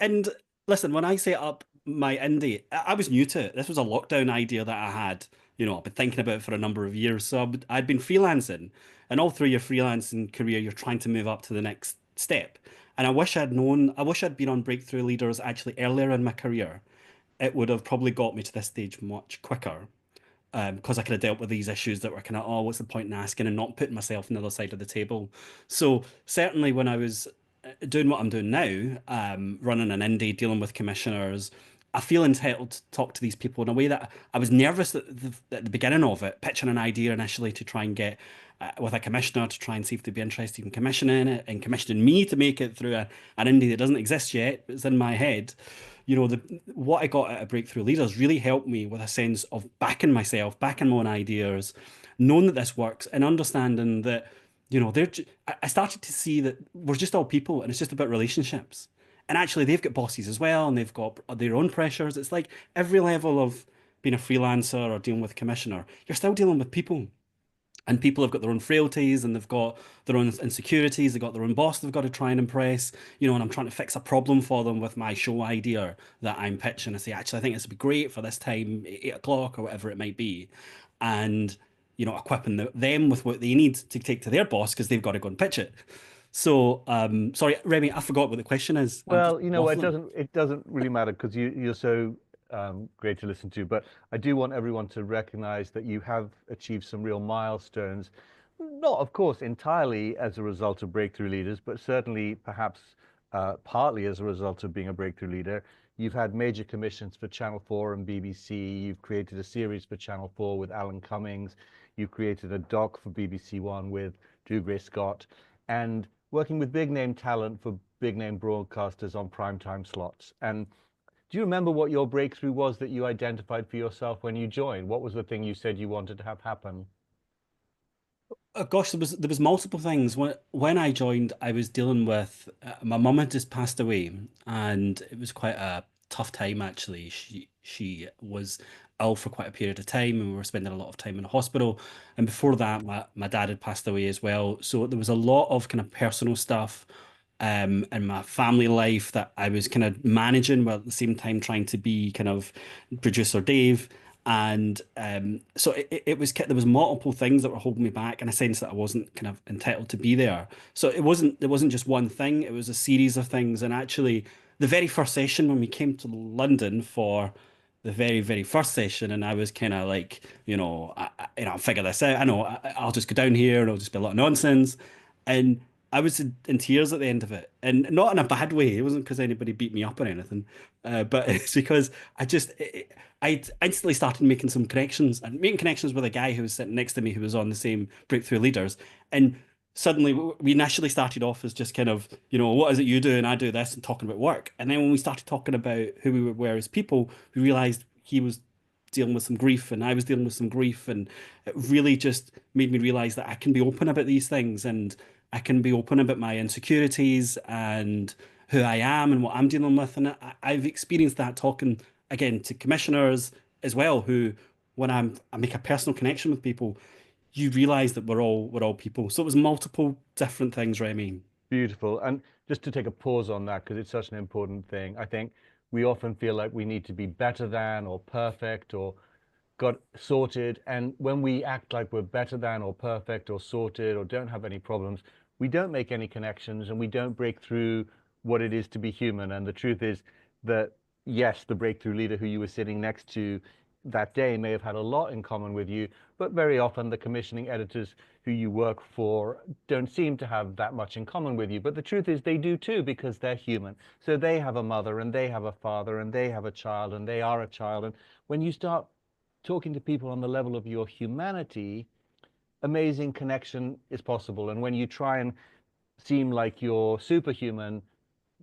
and listen, when I set up my indie, I was new to it. This was a lockdown idea that I had, I've been thinking about for a number of years. So I'd been freelancing, and all through your freelancing career, you're trying to move up to the next step. And I wish I'd been on Breakthrough Leaders actually earlier in my career. It would have probably got me to this stage much quicker. Because I could have dealt with these issues that were kind of, oh, what's the point in asking and not putting myself on the other side of the table. So certainly when I was doing what I'm doing now, running an indie, dealing with commissioners, I feel entitled to talk to these people in a way that I was nervous at the beginning of it, pitching an idea initially to try and get with a commissioner to try and see if they'd be interested in commissioning it and commissioning me to make it through an indie that doesn't exist yet, but it's in my head. What I got out of Breakthrough Leaders really helped me with a sense of backing myself, backing my own ideas, knowing that this works and understanding that, I started to see that we're just all people and it's just about relationships. And actually they've got bosses as well and they've got their own pressures. It's like every level of being a freelancer or dealing with a commissioner, you're still dealing with people. And people have got their own frailties and they've got their own insecurities. They've got their own boss they've got to try and impress, and I'm trying to fix a problem for them with my show idea that I'm pitching. I say, actually, I think this would be great for this time, 8 o'clock or whatever it might be. And, equipping them with what they need to take to their boss because they've got to go and pitch it. So, sorry, Remy, I forgot what the question is. Well, it doesn't really matter because you're so great to listen to, but I do want everyone to recognize that you have achieved some real milestones, not of course entirely as a result of Breakthrough Leaders, but certainly perhaps partly as a result of being a Breakthrough Leader. You've had major commissions for Channel 4 and BBC. You've created a series for Channel 4 with Alan Cummings. You've created a doc for BBC One with Drew Gray Scott, and working with big name talent for big name broadcasters on primetime slots. And do you remember what your breakthrough was that you identified for yourself when you joined? What was the thing you said you wanted to have happen? Oh, gosh, there was multiple things. When I joined, I was dealing with my mum had just passed away, and it was quite a tough time actually. She was ill for quite a period of time, and we were spending a lot of time in the hospital. And before that, my dad had passed away as well. So there was a lot of kind of personal stuff in my family life that I was kind of managing while at the same time trying to be kind of producer Dave. And so it was, there was multiple things that were holding me back, and a sense that I wasn't kind of entitled to be there. So it wasn't just one thing, it was a series of things. And actually, the very first session when we came to London for the very, very first session, and I was kind of like, I'll figure this out. I know I'll just go down here and it'll just be a lot of nonsense. And I was in tears at the end of it, and not in a bad way. It wasn't because anybody beat me up or anything, but it's because I instantly started making some connections, and making connections with a guy who was sitting next to me who was on the same Breakthrough Leaders. And suddenly we initially started off as just kind of, what is it you do? And I do this, and talking about work. And then when we started talking about who we were as people, we realized he was dealing with some grief and I was dealing with some grief. And it really just made me realize that I can be open about these things, and I can be open about my insecurities and who I am and what I'm dealing with. And I've experienced that talking again to commissioners as well, who when I make a personal connection with people, you realize that we're all people. So it was multiple different things, Remy. Beautiful. And just to take a pause on that, because it's such an important thing, I think we often feel like we need to be better than or perfect or got sorted. And when we act like we're better than or perfect or sorted or don't have any problems, we don't make any connections and we don't break through what it is to be human. And the truth is that, yes, the breakthrough leader who you were sitting next to that day may have had a lot in common with you, but very often the commissioning editors who you work for don't seem to have that much in common with you. But the truth is they do too, because they're human. So they have a mother and they have a father and they have a child and they are a child. And when you start talking to people on the level of your humanity, amazing connection is possible. And when you try and seem like you're superhuman,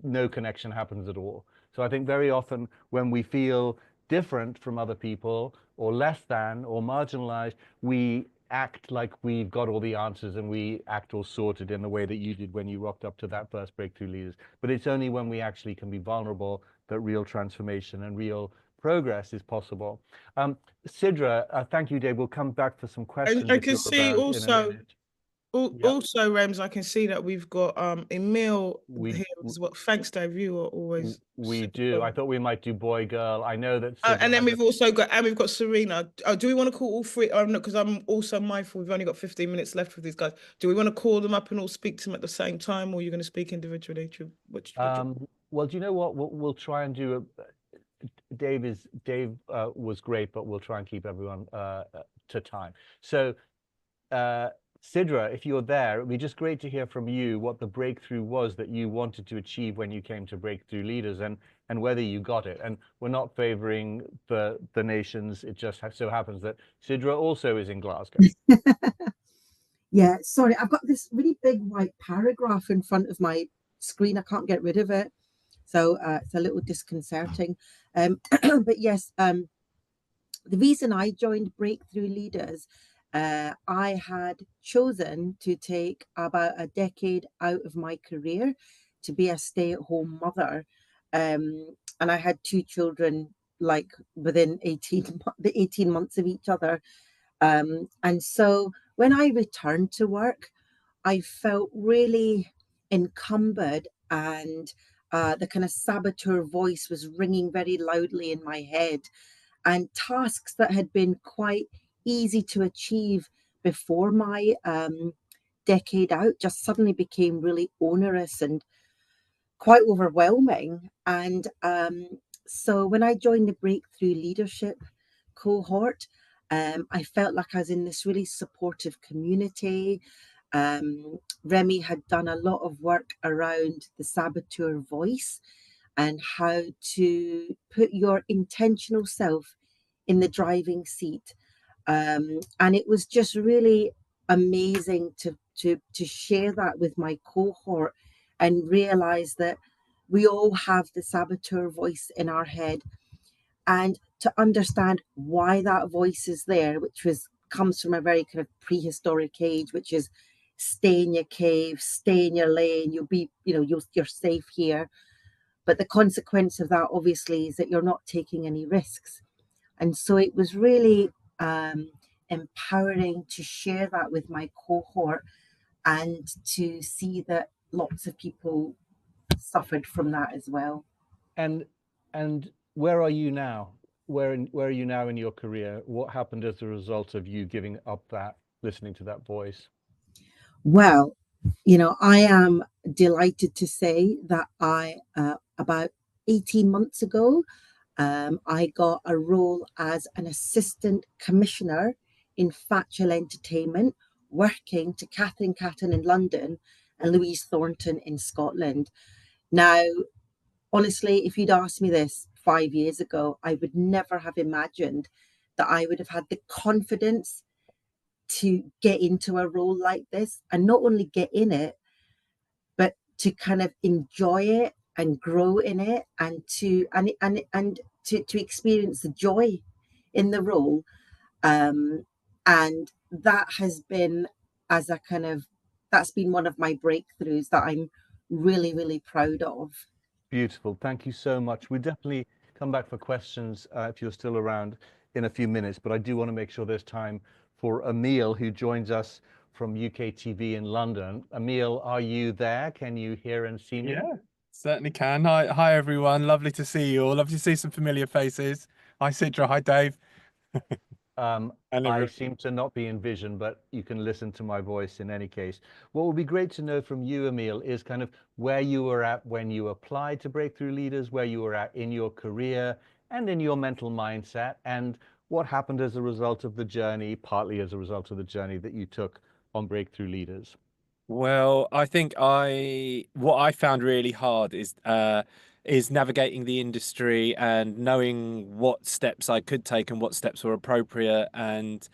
no connection happens at all. So I think very often when we feel different from other people or less than or marginalized, we act like we've got all the answers and we act all sorted in the way that you did when you rocked up to that first Breakthrough Leaders. But it's only when we actually can be vulnerable that real transformation and real progress is possible. Sidra, thank you, Dave. We'll come back for some questions. I can see also, Yep. also, Rems, I can see that we've got Emil We- here as well. Thanks, Dave. You are always We super do. I fun. thought we might do boy, girl. I know that. And then we've also got Serena. Do we want to call all three? No, because I'm also mindful we've only got 15 minutes left with these guys. Do we want to call them up and all speak to them at the same time, or are you going to speak individually? Well, do you know what? We'll try and do Dave was great, but we'll try and keep everyone to time. So, Sidra, if you're there, it'd be just great to hear from you what the breakthrough was that you wanted to achieve when you came to Breakthrough Leaders, and whether you got it. And we're not favoring the nations. It just so happens that Sidra also is in Glasgow. Yeah, sorry, I've got this really big white paragraph in front of my screen. I can't get rid of it. So it's a little disconcerting. But yes, the reason I joined Breakthrough Leaders, I had chosen to take about a decade out of my career to be a stay-at-home mother. And I had two children like within 18 months of each other. And so when I returned to work, I felt really encumbered, and the kind of saboteur voice was ringing very loudly in my head. And tasks that had been quite easy to achieve before my decade out just suddenly became really onerous and quite overwhelming. And so when I joined the Breakthrough Leadership cohort, I felt like I was in this really supportive community. Remy had done a lot of work around the saboteur voice and how to put your intentional self in the driving seat. And it was just really amazing to share that with my cohort and realize that we all have the saboteur voice in our head, and to understand why that voice is there, which comes from a very kind of prehistoric age, which is stay in your cave, stay in your lane, you'll be, you're safe here. But the consequence of that obviously is that you're not taking any risks. And so it was really empowering to share that with my cohort and to see that lots of people suffered from that as well. And where are you now? where are you now in your career? What happened as a result of you giving up that, listening to that voice? Well, you know, I am delighted to say that about 18 months ago, I got a role as an assistant commissioner in factual entertainment, working to Catherine Catton in London and Louise Thornton in Scotland. Now, honestly, if you'd asked me this 5 years ago, I would never have imagined that I would have had the confidence to get into a role like this, and not only get in it, but to kind of enjoy it and grow in it, and to experience the joy in the role. And that has been, as a kind of, that's been one of my breakthroughs that I'm really, really proud of. Beautiful. Thank you so much. We definitely come back for questions if you're still around in a few minutes, but I do want to make sure there's time for Emil, who joins us from UK TV in London. Emil, are you there? Can you hear and see me? Yeah, certainly can. Hi everyone. Lovely to see you all. Lovely to see some familiar faces. Hi Sidra. Hi Dave. And I everyone. seem to not be in vision, but you can listen to my voice in any case. What would be great to know from you, Emil, is kind of where you were at when you applied to Breakthrough Leaders, where you were at in your career and in your mental mindset, and what happened as a result of the journey, partly as a result of the journey that you took on Breakthrough Leaders. Well, I think what I found really hard is navigating the industry and knowing what steps I could take and what steps were appropriate, and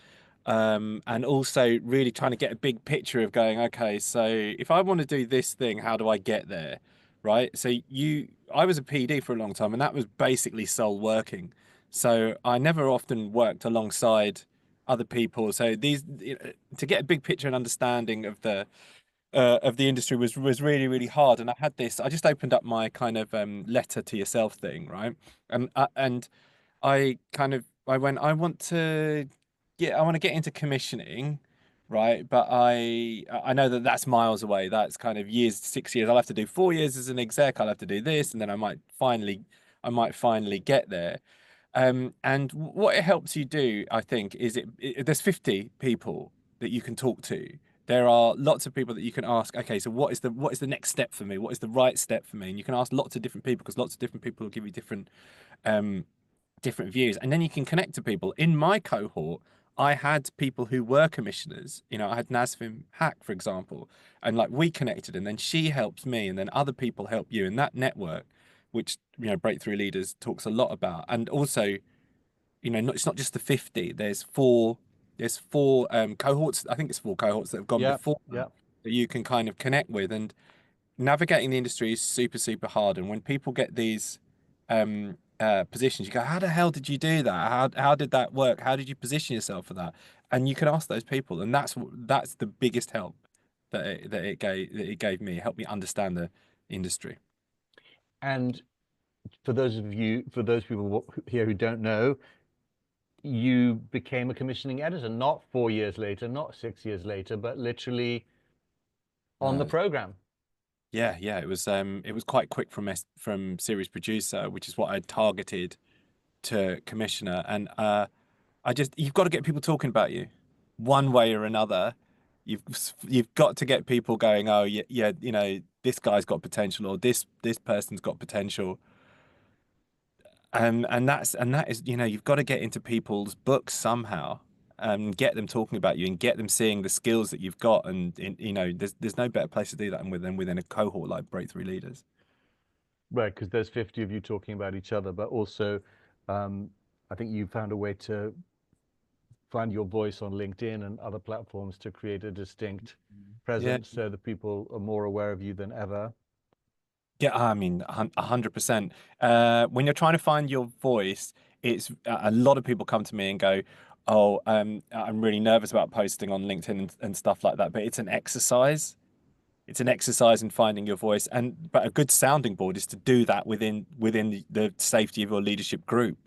also really trying to get a big picture of going, okay, so if I want to do this thing, how do I get there? Right? So I was a PD for a long time, and that was basically sole working. So I never often worked alongside other people. So to get a big picture and understanding of the industry was really, really hard. And I just opened up my kind of letter to yourself thing, right? And I went, I want to get into commissioning, right? But I know that that's miles away. That's kind of 6 years. I'll have to do 4 years as an exec. I'll have to do this, and then I might finally get there. And what it helps you do, I think, is there's 50 people that you can talk to. There are lots of people that you can ask, okay, so what is the next step for me? What is the right step for me? And you can ask lots of different people, because lots of different people will give you different views. And then you can connect to people. In my cohort, I had people who were commissioners. You know, I had Nazfim Hack, for example, and like we connected, and then she helped me, and then other people help you. And that network, which, you know, Breakthrough Leaders talks a lot about. And also, you know, it's not just the 50. There's four cohorts. I think it's 4 cohorts that have gone before that you can kind of connect with. And navigating the industry is super, super hard. And when people get these positions, you go, how the hell did you do that? How did that work? How did you position yourself for that? And you can ask those people, and that's the biggest help that it gave me. It helped me understand the industry. And for those people here who don't know, you became a commissioning editor, not 4 years later, not 6 years later, but literally on the program. Yeah, it was quite quick from series producer, which is what I targeted to commissioner. And you've got to get people talking about you one way or another. You've got to get people going, oh yeah, you know, this guy's got potential, or this person's got potential. And that is, you know, you've got to get into people's books somehow, and get them talking about you and get them seeing the skills that you've got. And you know, there's no better place to do that than within a cohort like Breakthrough Leaders. Right, because there's 50 of you talking about each other, but also I think you found a way to find your voice on LinkedIn and other platforms to create a distinct presence, so that people are more aware of you than ever. Yeah, I mean, 100%. When you're trying to find your voice, it's a lot of people come to me and go, "Oh, I'm really nervous about posting on LinkedIn and stuff like that." But it's an exercise. It's an exercise in finding your voice, but a good sounding board is to do that within the safety of your leadership group,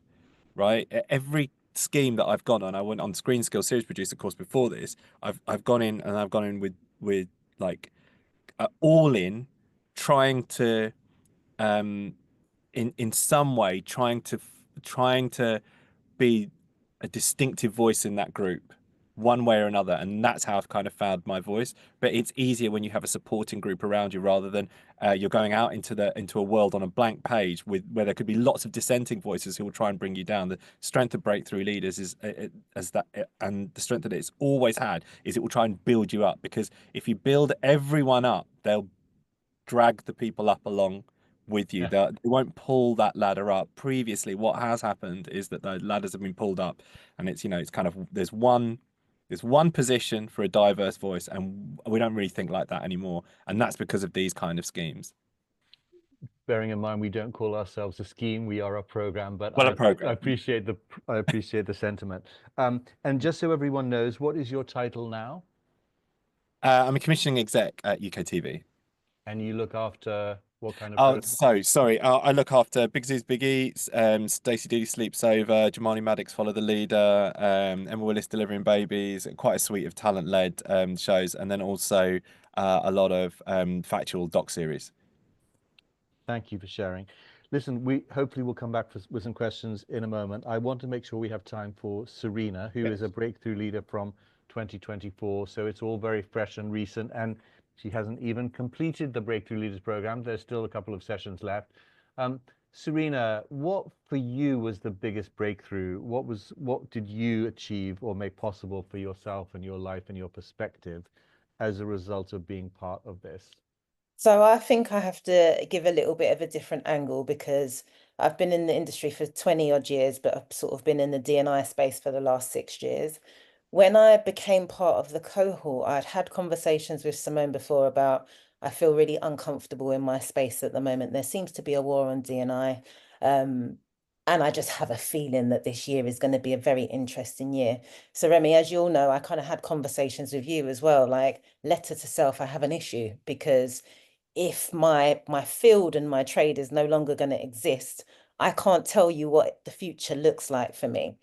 right? Every scheme that I've gone on, I went on Screen Skills Series Producer course before this. I've gone in with like all in, trying to in some way trying to trying to be a distinctive voice in that group one way or another, and that's how I've kind of found my voice. But it's easier when you have a supporting group around you rather than you're going out into a world on a blank page where there could be lots of dissenting voices who will try and bring you down. The strength of Breakthrough Leaders is and the strength that it's always had is it will try and build you up, because if you build everyone up, they'll drag the people up along with you. Yeah. They won't pull that ladder up. Previously, what has happened is that the ladders have been pulled up, and it's it's kind of there's one position for a diverse voice, and we don't really think like that anymore. And that's because of these kind of schemes. Bearing in mind we don't call ourselves a scheme, we are a program, but Well, I a program. I appreciate the sentiment. And just so everyone knows, what is your title now? I'm a commissioning exec at UK TV. And you look after what kind of Oh, programs? so sorry. I look after Big Zoos, Big Eats, Stacey Dooley Sleeps Over, Jamani Maddox Follow the Leader, Emma Willis Delivering Babies, quite a suite of talent-led shows, and then also a lot of factual doc series. Thank you for sharing. Listen, we hopefully will come back with some questions in a moment. I want to make sure we have time for Serena, who is a breakthrough leader from 2024. So it's all very fresh and recent, and she hasn't even completed the Breakthrough Leaders program. There's still a couple of sessions left. Serena, what for you was the biggest breakthrough? What did you achieve or make possible for yourself and your life and your perspective as a result of being part of this? So I think I have to give a little bit of a different angle, because I've been in the industry for 20 odd years, but I've sort of been in the D&I space for the last 6 years. When I became part of the cohort, I'd had conversations with Simone before about, I feel really uncomfortable in my space at the moment. There seems to be a war on D&I. And I just have a feeling that this year is going to be a very interesting year. So Remy, as you all know, I kind of had conversations with you as well, like letter to self, I have an issue, because if my field and my trade is no longer going to exist, I can't tell you what the future looks like for me.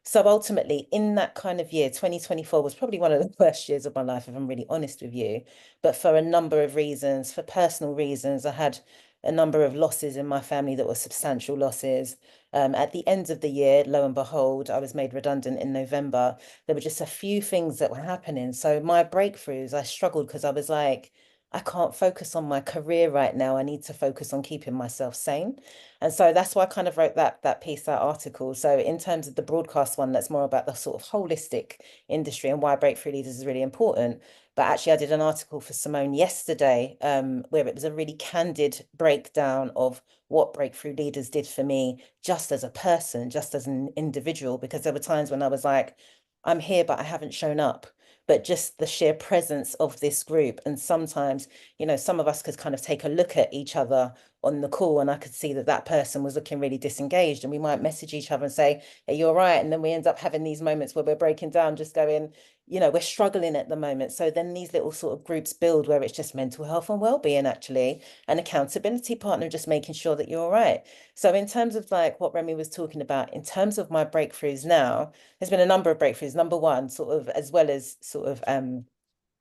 So ultimately, in that kind of year, 2024 was probably one of the worst years of my life, if I'm really honest with you. But for a number of reasons, for personal reasons, I had a number of losses in my family that were substantial losses. At the end of the year, lo and behold, I was made redundant in November. There were just a few things that were happening. So my breakthroughs, I struggled because I was like, I can't focus on my career right now. I need to focus on keeping myself sane. And so that's why I kind of wrote that piece, that article. So in terms of the broadcast one, that's more about the sort of holistic industry and why Breakthrough Leaders is really important. But actually, I did an article for Simone yesterday, where it was a really candid breakdown of what Breakthrough Leaders did for me, just as a person, just as an individual, because there were times when I was like, I'm here, but I haven't shown up. But just the sheer presence of this group. And sometimes, some of us could kind of take a look at each other on the call, and I could see that that person was looking really disengaged, and we might message each other and say, hey, you're right. And then we end up having these moments where we're breaking down, just going, we're struggling at the moment. So then these little sort of groups build where it's just mental health and well-being, actually, an accountability partner, just making sure that you're all right. So in terms of like what Remy was talking about, in terms of my breakthroughs now, there's been a number of breakthroughs. Number one, sort of, as well as sort of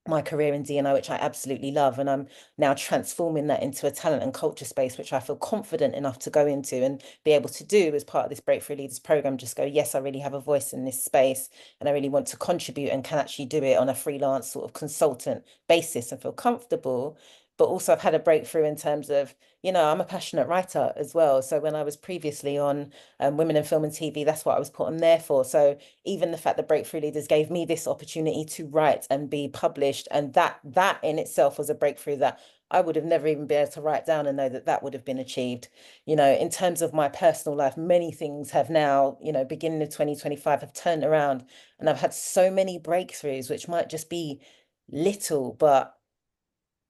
my career in D&I, which I absolutely love. And I'm now transforming that into a talent and culture space, which I feel confident enough to go into and be able to do as part of this Breakthrough Leaders program. Just go, yes, I really have a voice in this space, and I really want to contribute and can actually do it on a freelance sort of consultant basis and feel comfortable. But also I've had a breakthrough in terms of, I'm a passionate writer as well. So when I was previously on Women in Film and TV, that's what I was put on there for. So even the fact that Breakthrough Leaders gave me this opportunity to write and be published, and that in itself was a breakthrough that I would have never even been able to write down and know that that would have been achieved. In terms of my personal life, many things have now, beginning of 2025 have turned around, and I've had so many breakthroughs, which might just be little, but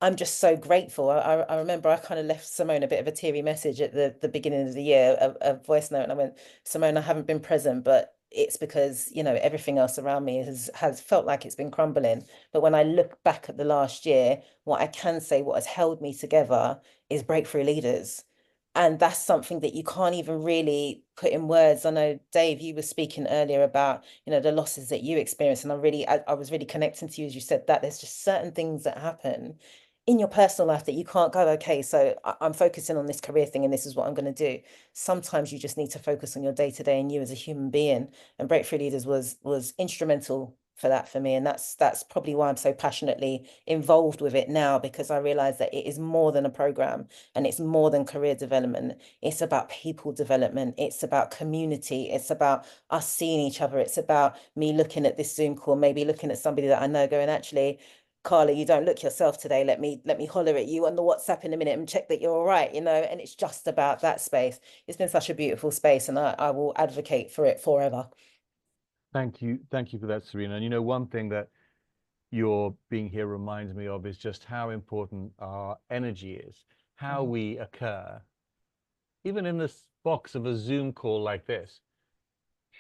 I'm just so grateful. I remember I kind of left Simone a bit of a teary message at the beginning of the year, a voice note, and I went, Simone, I haven't been present, but it's because, everything else around me has felt like it's been crumbling. But when I look back at the last year, what I can say, what has held me together is Breakthrough Leaders. And that's something that you can't even really put in words. I know, Dave, you were speaking earlier about, the losses that you experienced. And I was really connecting to you as you said that there's just certain things that happen in your personal life that you can't go, okay, so I'm focusing on this career thing and this is what I'm going to do. Sometimes you just need to focus on your day-to-day and you as a human being. And Breakthrough Leaders was instrumental for that for me. And that's probably why I'm so passionately involved with it now, because I realize that it is more than a program and it's more than career development. It's about people development. It's about community. It's about us seeing each other. It's about me looking at this Zoom call, maybe looking at somebody that I know going, actually, Carla, you don't look yourself today. Let me holler at you on the WhatsApp in a minute and check that you're all right, you know, and it's just about that space. It's been such a beautiful space, and I will advocate for it forever. Thank you for that, Serena. And you know, one thing that your being here reminds me of is just how important our energy is, how we occur. Even in this box of a Zoom call like this,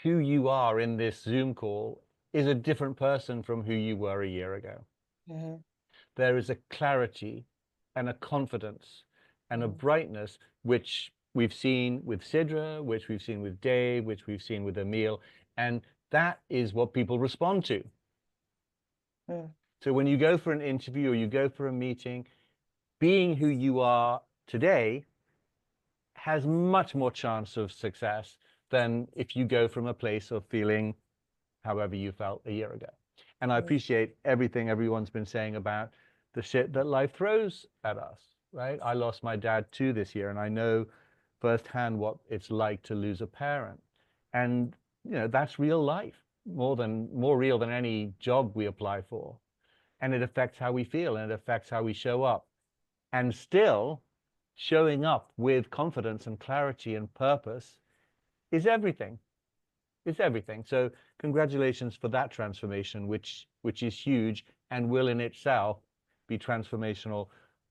who you are in this Zoom call is a different person from who you were a year ago. There is a clarity and a confidence and a brightness which we've seen with Sidra, which we've seen with Dave, which we've seen with Emil, and that is what people respond to. So when you go for an interview or you go for a meeting, being who you are today has much more chance of success than if you go from a place of feeling however you felt a year ago. And I appreciate everything everyone's been saying about the shit that life throws at us, right? I lost my dad too this year, and I know firsthand what it's like to lose a parent. And, you know, that's real life, more real than any job we apply for. And it affects how we feel, and it affects how we show up. And still, showing up with confidence and clarity and purpose is everything. It's everything. So congratulations for that transformation, which is huge and will in itself be transformational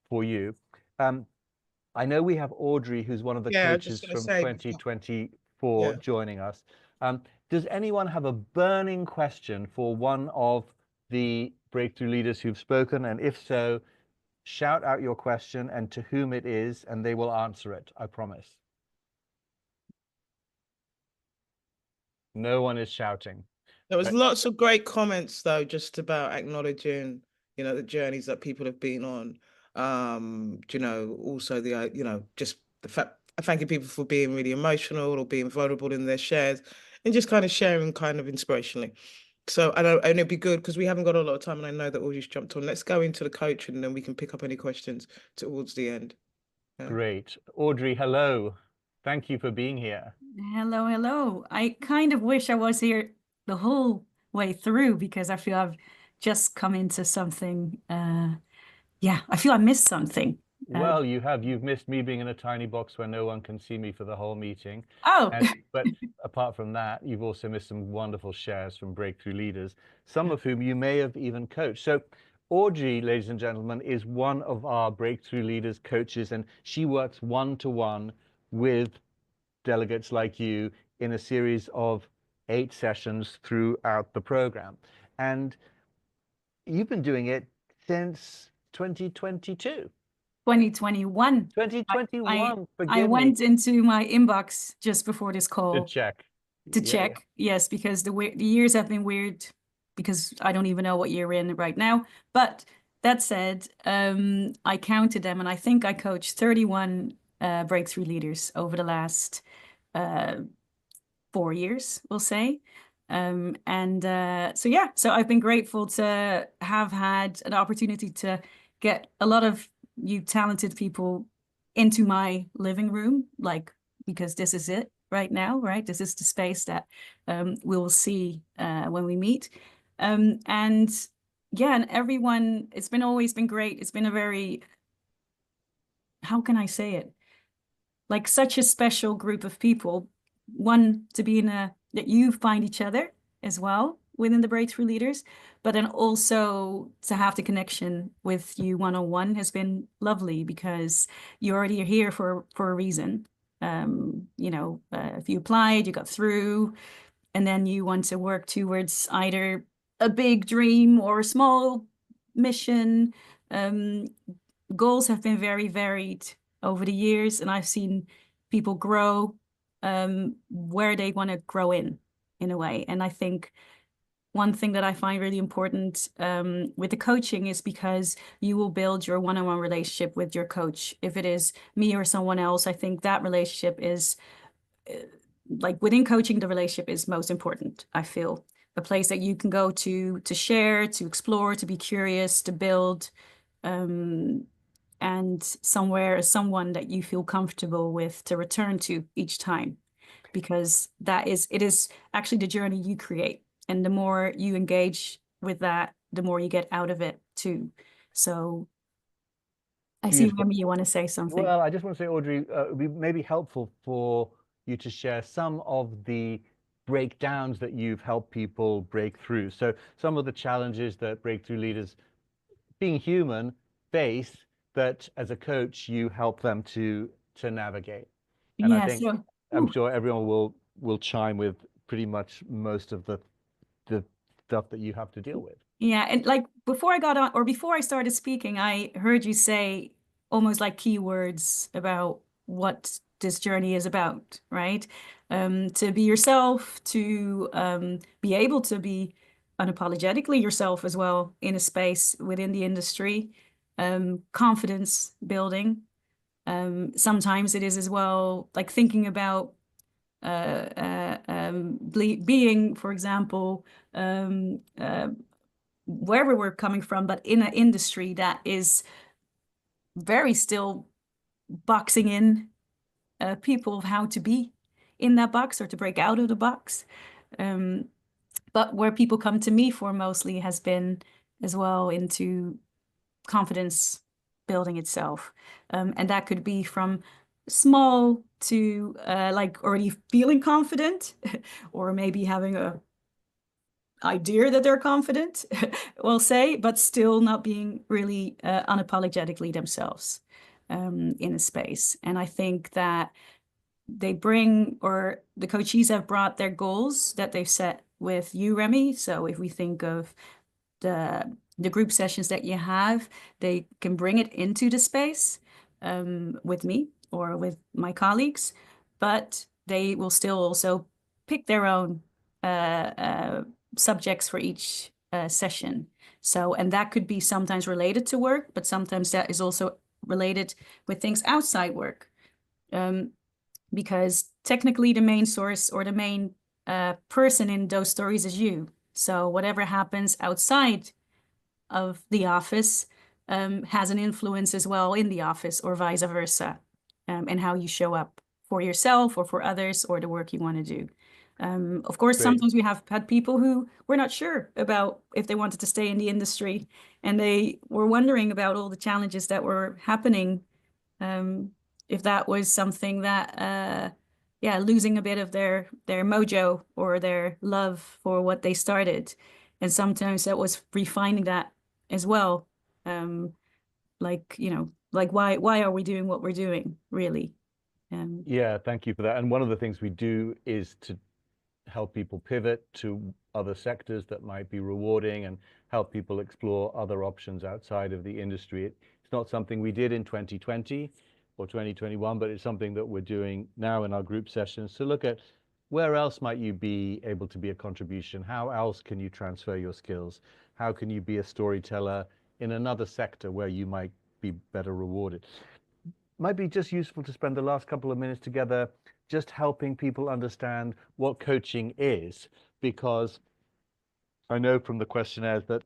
for you. I know we have Audrey, who's one of the coaches from 2024 joining us. Does anyone have a burning question for one of the Breakthrough Leaders who've spoken? And if so, shout out your question and to whom it is, and they will answer it, I promise. No one is shouting. There was lots of great comments, though, just about acknowledging, you know, the journeys that people have been on. You know, also the, you know, just the fact, thanking people for being really emotional or being vulnerable in their shares and just kind of sharing kind of inspirationally. So, and it'd be good because we haven't got a lot of time, and I know that Audrey's jumped on. Let's go into the coach, and then we can pick up any questions towards the end. Great. Audrey, hello. Thank you for being here. Hello, hello. I kind of wish I was here the whole way through because I feel I've just come into something. Yeah, I feel I missed something. Well, you've missed me being in a tiny box where no one can see me for the whole meeting. Oh, but apart from that, you've also missed some wonderful shares from Breakthrough Leaders, some of whom you may have even coached. So Audrey, ladies and gentlemen, is one of our Breakthrough Leaders coaches, and she works one-to-one with delegates like you in a series of 8 sessions throughout the program. And you've been doing it since 2022. 2021. 2021. I went into my inbox just before this call to check. Yes, because the years have been weird because I don't even know what year we're in right now. But that said, I counted them, and I think I coached 31 Breakthrough Leaders over the last 4 years, we'll say. So I've been grateful to have had an opportunity to get a lot of you talented people into my living room, like, because this is it right now, right? This is the space that we will see when we meet. And everyone, it's always been great. It's been a very, how can I say it? Like such a special group of people. One, to be that you find each other as well within the Breakthrough Leaders, but then also to have the connection with you one-on-one has been lovely because you already are here for a reason. If you applied, you got through, and then you want to work towards either a big dream or a small mission. Goals have been very varied over the years, and I've seen people grow where they want to grow in a way. And I think one thing that I find really important with the coaching is because you will build your one-on-one relationship with your coach. If it is me or someone else, I think that relationship is like within coaching, the relationship is most important. I feel a place that you can go to share, to explore, to be curious, to build, and someone that you feel comfortable with to return to each time, because it is actually the journey you create. And the more you engage with that, the more you get out of it too. So I see, Beautiful. Remy, you want to say something. Well, I just want to say, Audrey, it would be maybe helpful for you to share some of the breakdowns that you've helped people break through. So some of the challenges that breakthrough leaders, being human, face, that as a coach you help them to navigate. And I think I'm sure everyone will chime with pretty much most of the stuff that you have to deal with. Yeah, and like before I got on, or before I started speaking, I heard you say almost like keywords about what this journey is about, right? To be yourself, to be able to be unapologetically yourself as well in a space within the industry, confidence building. Sometimes it is as well like thinking about being, for example, wherever we're coming from, but in an industry that is very still boxing in people of how to be in that box or to break out of the box. But where people come to me for mostly has been as well into confidence building itself. And that could be from small to like already feeling confident or maybe having a idea that they're confident, we'll say, but still not being really unapologetically themselves in a space. And I think that they bring, or the coachees have brought their goals that they've set with you, Remy. So if we think of the group sessions that you have, they can bring it into the space with me or with my colleagues, but they will still also pick their own subjects for each session. So, and that could be sometimes related to work, but sometimes that is also related with things outside work. Because technically the main source or the main person in those stories is you. So whatever happens outside of the office has an influence as well in the office or vice versa, and how you show up for yourself or for others or the work you want to do. Of course, sometimes we have had people who were not sure about if they wanted to stay in the industry and they were wondering about all the challenges that were happening. If that was something that, yeah, losing a bit of their mojo or their love for what they started. And sometimes that was refining that as well. Like, you know, like why are we doing what we're doing, really? Yeah, thank you for that. And one of the things we do is to help people pivot to other sectors that might be rewarding and help people explore other options outside of the industry. It's not something we did in 2020 or 2021, but it's something that we're doing now in our group sessions to look at where else might you be able to be a contribution? How else can you transfer your skills? How can you be a storyteller in another sector where you might be better rewarded? Might be just useful to spend the last couple of minutes together just helping people understand what coaching is, because I know from the questionnaires that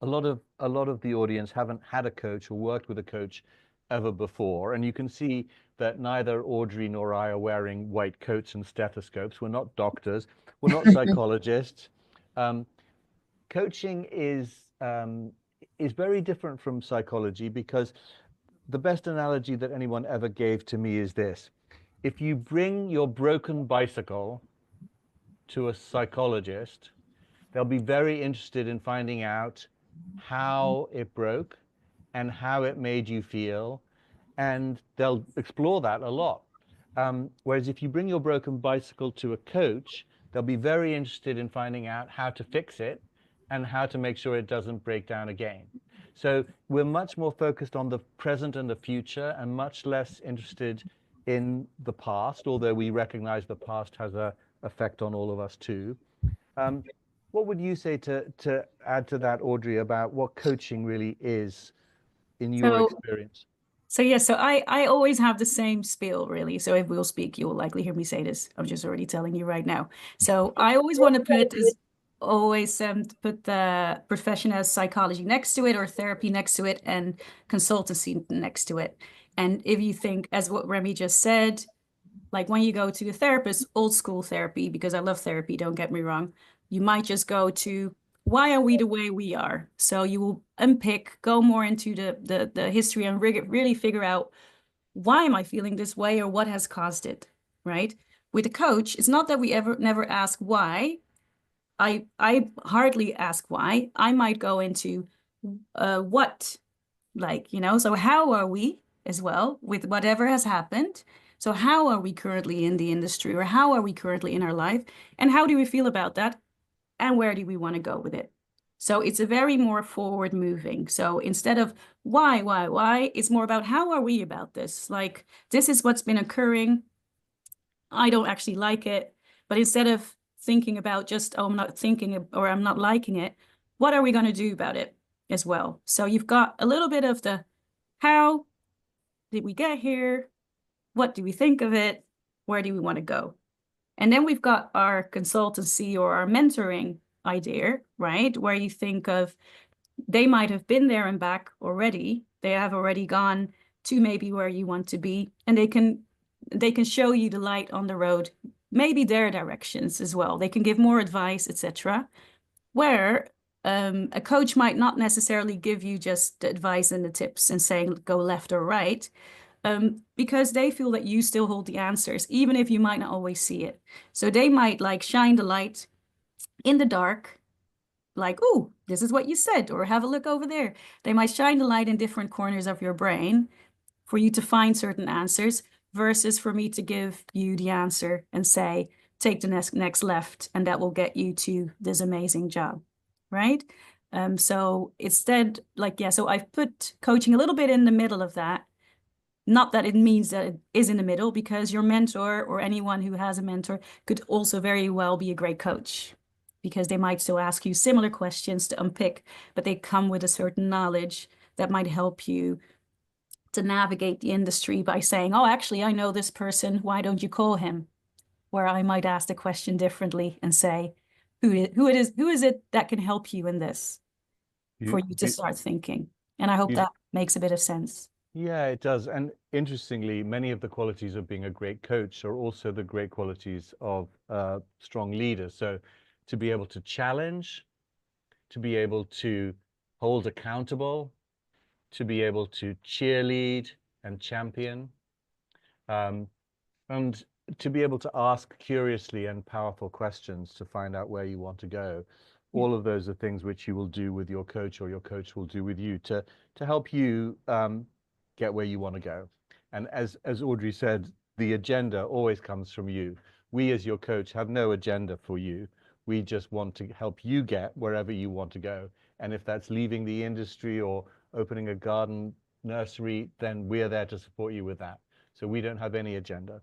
a lot of the audience haven't had a coach or worked with a coach ever before. And you can see that neither Audrey nor I are wearing white coats and stethoscopes. We're not doctors. We're not psychologists. Coaching is very different from psychology, because the best analogy that anyone ever gave to me is this: if you bring your broken bicycle to a psychologist, they'll be very interested in finding out how it broke and how it made you feel, and they'll explore that a lot. Whereas if you bring your broken bicycle to a coach, they'll be very interested in finding out how to fix it and how to make sure it doesn't break down again. So we're much more focused on the present and the future and much less interested in the past, although we recognize the past has an effect on all of us too. What would you say to add to that, Audrey, about what coaching really is in your So, experience? so yeah, so I always have the same spiel, really. So if we'll speak, you will likely hear me say this. I'm just already telling you right now. So I always want to put put the profession as psychology next to it, or therapy next to it, and consultancy next to it. And if you think, as what Remy just said, like when you go to a therapist, old school therapy, because I love therapy, don't get me wrong, you might just go to, why are we the way we are? So you will unpick, go more into the history and really figure out, why am I feeling this way, or what has caused it, right? With a coach, it's not that we never ask why. I hardly ask why. I might go into what, like, so how are we as well with whatever has happened? So how are we currently in the industry, or how are we currently in our life? And how do we feel about that? And where do we want to go with it? So it's a very more forward moving. So instead of why, it's more about how are we about this? Like, this is what's been occurring. I don't actually like it. But instead of thinking about just, oh, I'm not thinking or I'm not liking it, what are we going to do about it as well? So you've got a little bit of the how did we get here? What do we think of it? Where do we want to go? And then we've got our consultancy or our mentoring idea, right? Where you think of, they might have been there and back already. They have already gone to maybe where you want to be, and they can show you the light on the road, maybe their directions as well. They can give more advice, etc. Where a coach might not necessarily give you just the advice and the tips and saying go left or right, because they feel that you still hold the answers, even if you might not always see it. So they might like shine the light in the dark, like, oh, this is what you said, or have a look over there. They might shine the light in different corners of your brain for you to find certain answers, versus for me to give you the answer and say, take the next left, and that will get you to this amazing job, right? So instead, like, yeah, so I've put coaching a little bit in the middle of that. Not that it means that it is in the middle, because your mentor or anyone who has a mentor could also very well be a great coach, because they might still ask you similar questions to unpick, but they come with a certain knowledge that might help you to navigate the industry by saying, oh, actually, I know this person, why don't you call him? Where I might ask the question differently and say, who is it that can help you in this, for you to start thinking? And I hope that makes a bit of sense. Yeah, it does. And interestingly, many of the qualities of being a great coach are also the great qualities of strong leaders. So to be able to challenge, to be able to hold accountable, to be able to cheerlead and champion, and to be able to ask curiously and powerful questions to find out where you want to go. All of those are things which you will do with your coach, or your coach will do with you to help you get where you want to go. And as Audrey said, the agenda always comes from you. We as your coach have no agenda for you. We just want to help you get wherever you want to go. And if that's leaving the industry or opening a garden nursery, then we're there to support you with that. So we don't have any agenda.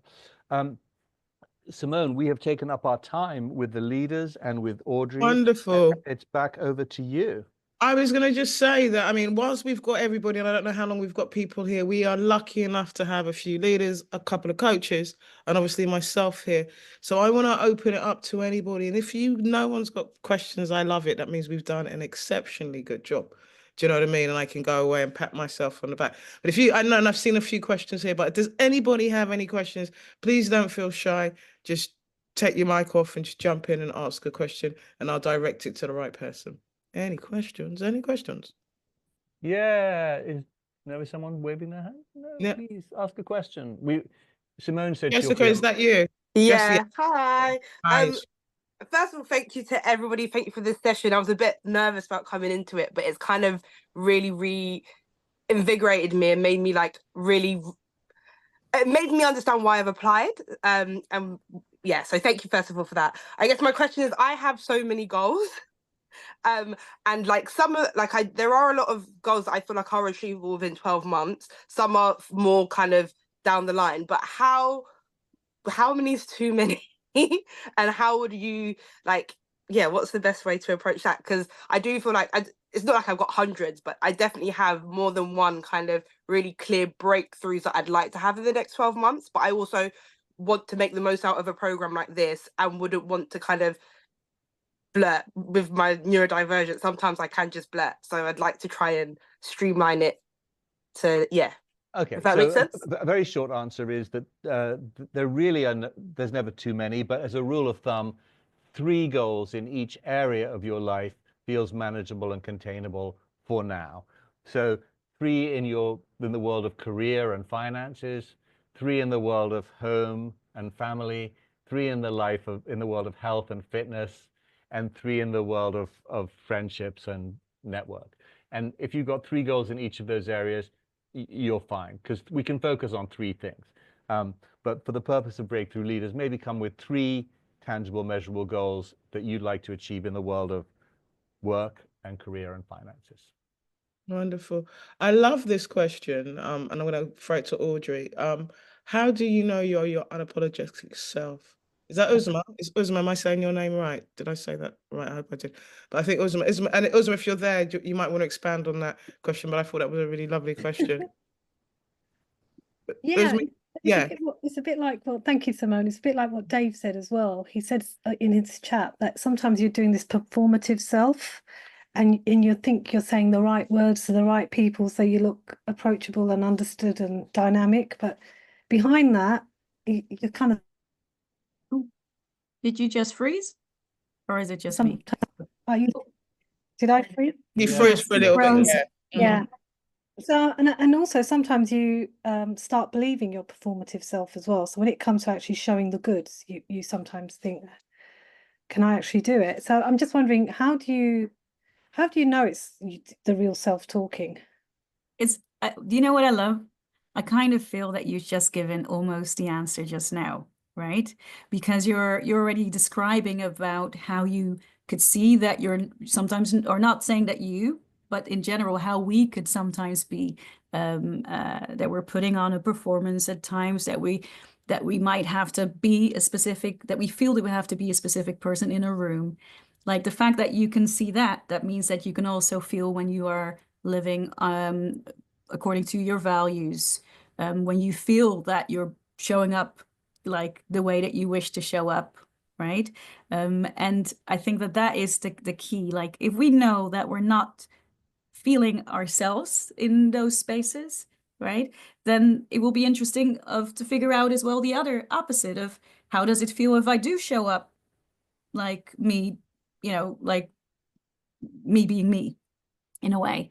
Simone, we have taken up our time with the leaders and with Audrey. Wonderful. It's back over to you. I was going to just say that, I mean, whilst we've got everybody, and I don't know how long we've got people here, we are lucky enough to have a few leaders, a couple of coaches, and obviously myself here. So I want to open it up to anybody. And if no one's got questions, I love it. That means we've done an exceptionally good job. Do you know what I mean? And I can go away and pat myself on the back. But I know, and I've seen a few questions here, but does anybody have any questions? Please don't feel shy. Just take your mic off and just jump in and ask a question, and I'll direct it to the right person. Any questions? Any questions? Yeah, is there someone waving their hand? No, Yeah. please ask a question. Simone said Jessica, is that you? Yeah. Hi. Hi. First of all, thank you to everybody. Thank you for this session. I was a bit nervous about coming into it, but it's kind of really reinvigorated me and made me it made me understand why I've applied. And yeah, so thank you first of all for that. I guess my question is, I have so many goals. And like there are a lot of goals that I feel like are achievable within 12 months. Some are more kind of down the line, but how many is too many? And how would you what's the best way to approach that? Because I do feel like it's not like I've got hundreds, but I definitely have more than one kind of really clear breakthroughs that I'd like to have in the next 12 months. But I also want to make the most out of a program like this and wouldn't want to kind of blurt with my neurodivergent. Sometimes I can just blurt. So I'd like to try and streamline it to, Okay, if that so makes sense. a very short answer is that there really are there's never too many, but as a rule of thumb, 3 goals in each area of your life feels manageable and containable for now. So 3 in the world of career and finances, 3 in the world of home and family, 3 in the world of health and fitness, and 3 in the world of friendships and network. And if you've got 3 goals in each of those areas, you're fine, because we can focus on 3 things. But for the purpose of Breakthrough Leaders, maybe come with 3 tangible, measurable goals that you'd like to achieve in the world of work and career and finances. Wonderful. I love this question. And I'm going to throw it to Audrey. How do you know you're your unapologetic self? Is that Uzma? Is Uzma, am I saying your name right? Did I say that right? I hope I did. But I think Uzma, and Uzma, if you're there, you might want to expand on that question, but I thought that was a really lovely question. Yeah, Uzma, yeah. it's a bit like, well, thank you, Simone. It's a bit like what Dave said as well. He said in his chat that sometimes you're doing this performative self, and you think you're saying the right words to the right people, so you look approachable and understood and dynamic, but behind that, you're kind of. Did you just freeze? Or is it just me? Did I freeze? You froze for a little bit, yeah. Yeah. So, and also sometimes you start believing your performative self as well. So when it comes to actually showing the goods, you sometimes think, can I actually do it? So I'm just wondering, how do you know it's the real self talking? It's, do you know what I love? I kind of feel that you've just given almost the answer just now, right? Because you're already describing about how you could see that you're sometimes, or not saying that you, but in general, how we could sometimes be, that we're putting on a performance at times, that we might have to be a specific, that we feel that we have to be a specific person in a room. Like the fact that you can see that means that you can also feel when you are living according to your values, when you feel that you're showing up like the way that you wish to show up, right? And I think that is the key. Like if we know that we're not feeling ourselves in those spaces, right, then it will be interesting to figure out as well the other opposite of how does it feel if I do show up like me, like me being me in a way.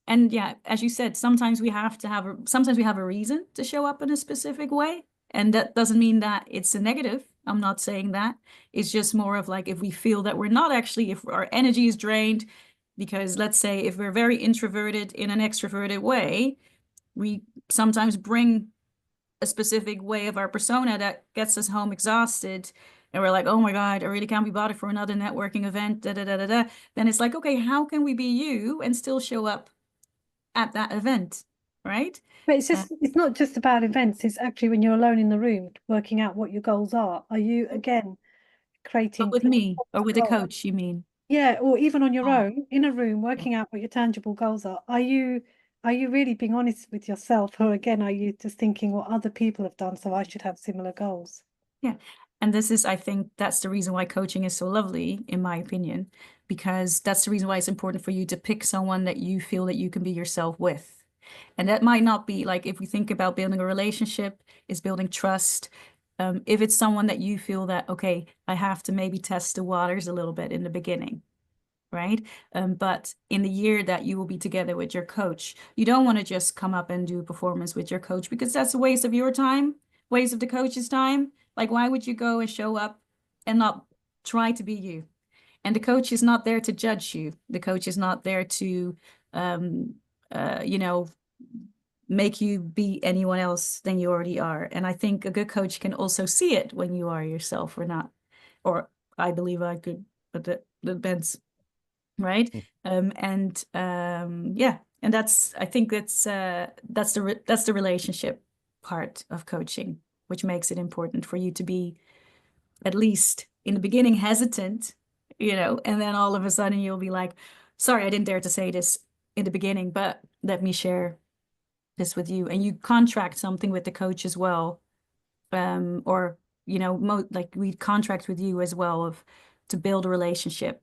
And yeah, as you said, sometimes we have a reason to show up in a specific way. And that doesn't mean that it's a negative. I'm not saying that. It's just more of like, if we feel that we're not actually, if our energy is drained, because let's say if we're very introverted in an extroverted way, we sometimes bring a specific way of our persona that gets us home exhausted. And we're like, oh my God, I really can't be bothered for another networking event, Then it's like, okay, how can we be you and still show up at that event, right? But it's not just about events. It's actually when you're alone in the room, working out what your goals are. Are you, again, creating... But with me or with a coach, you mean? Yeah, or even on your own, in a room, working out what your tangible goals are. Are you really being honest with yourself? Or again, are you just thinking what other people have done, so I should have similar goals? Yeah. And I think that's the reason why coaching is so lovely, in my opinion, because that's the reason why it's important for you to pick someone that you feel that you can be yourself with. And that might not be like, if we think about building a relationship, is building trust. If it's someone that you feel that, okay, I have to maybe test the waters a little bit in the beginning, right? But in the year that you will be together with your coach, you don't want to just come up and do a performance with your coach, because that's a waste of your time, waste of the coach's time. Like, why would you go and show up and not try to be you? And the coach is not there to judge you. The coach is not there to, make you be anyone else than you already are. And I think a good coach can also see it when you are yourself or not. Or I believe I could, but that depends, right? Yeah, and I think that's the relationship part of coaching, which makes it important for you to be at least in the beginning hesitant, and then all of a sudden you'll be like, sorry, I didn't dare to say this in the beginning, but let me share this with you. And you contract something with the coach as well. Or, like we contract with you as well to build a relationship.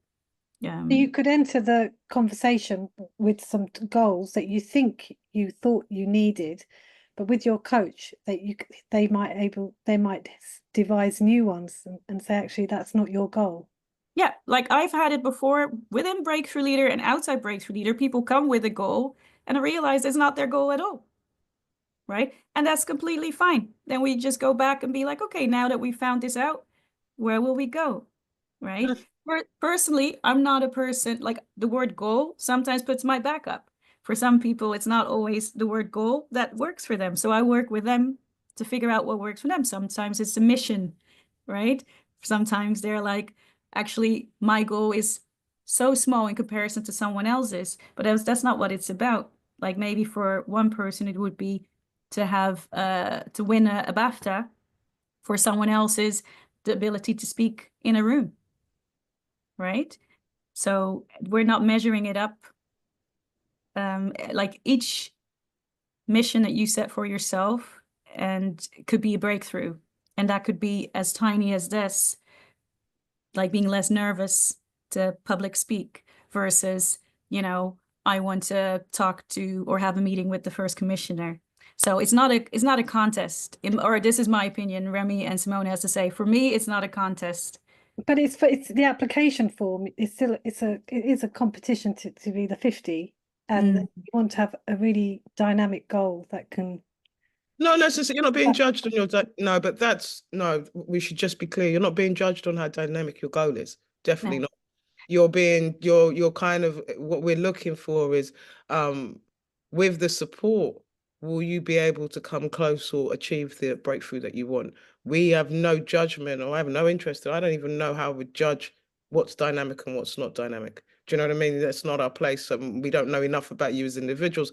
You could enter the conversation with some goals that you think you thought you needed, but with your coach, they might devise new ones and say, actually, that's not your goal. Yeah, like I've had it before within Breakthrough Leader and outside Breakthrough Leader. People come with a goal and realize it's not their goal at all. Right? And that's completely fine. Then we just go back and be like, okay, now that we found this out, where will we go? Right? Personally, I'm not a person, like the word goal sometimes puts my back up. For some people, it's not always the word goal that works for them. So I work with them to figure out what works for them. Sometimes it's a mission, right? Sometimes they're like, actually, my goal is so small in comparison to someone else's, but that's not what it's about. Like maybe for one person, it would be to have to win a BAFTA. For someone else's, the ability to speak in a room, right? So we're not measuring it up. Like each mission that you set for yourself and could be a breakthrough, and that could be as tiny as this, like being less nervous to public speak versus, I want to talk to or have a meeting with the first commissioner. So it's not a contest, or this is my opinion. Remy and Simone has to say, for me, it's not a contest. But it's the application form. It is a competition to be the 50, and you want to have a really dynamic goal that can. Not necessarily, you're not being judged on your no, but we should just be clear. You're not being judged on how dynamic your goal is. Definitely not. You're kind of, what we're looking for is with the support, will you be able to come close or achieve the breakthrough that you want? We have no judgment, or I have no interest in. I don't even know how we judge what's dynamic and what's not dynamic. Do you know what I mean? That's not our place. We don't know enough about you as individuals,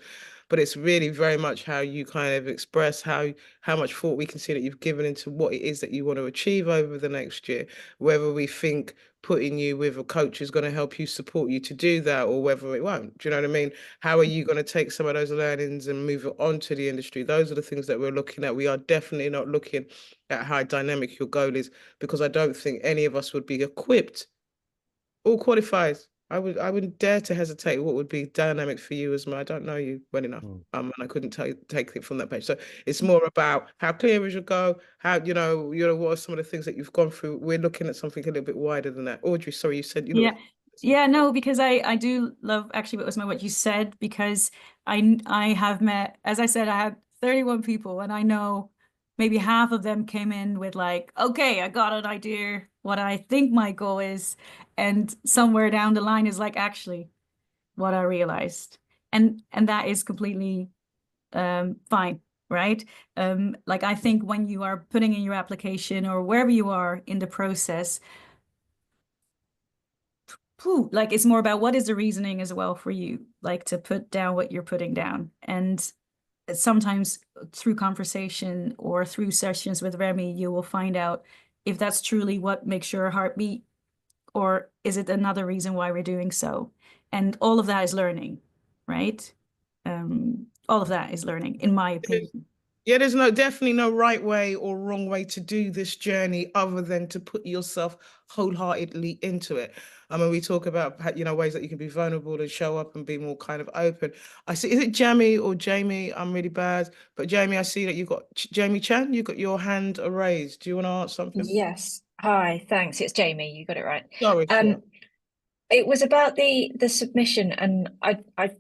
but it's really very much how you kind of express how much thought we can see that you've given into what it is that you want to achieve over the next year, whether we think putting you with a coach is going to help you, support you to do that, or whether it won't. Do you know what I mean? How are you going to take some of those learnings and move it on to the industry? Those are the things that we're looking at. We are definitely not looking at how dynamic your goal is, because I don't think any of us would be equipped or qualified. I wouldn't dare to hesitate what would be dynamic for you as I don't know you well enough. And I couldn't take it from that page. So it's more about how clear is your goal, how, what are some of the things that you've gone through. We're looking at something a little bit wider than that. Audrey, sorry, you said no, because I do love actually what you said, because I have met, as I said, I had 31 people, and I know maybe half of them came in with like, okay, I got an idea what I think my goal is, and somewhere down the line is like, actually, what I realized, and that is completely fine, right? Like I think when you are putting in your application or wherever you are in the process, like it's more about what is the reasoning as well for you, like to put down what you're putting down. And sometimes through conversation or through sessions with Remy, you will find out if that's truly what makes your heart beat, or is it another reason why we're doing so? And all of that is learning, right? All of that is learning, in my opinion. Yeah, there's definitely no right way or wrong way to do this journey other than to put yourself wholeheartedly into it. I mean, we talk about, ways that you can be vulnerable and show up and be more kind of open. I see, is it Jamie or Jamie? I'm really bad. But Jamie, I see that you've got, Jamie Chan, you've got your hand raised. Do you want to ask something? Yes. Hi, thanks. It's Jamie. You got it right. Sorry. It was about the submission, and I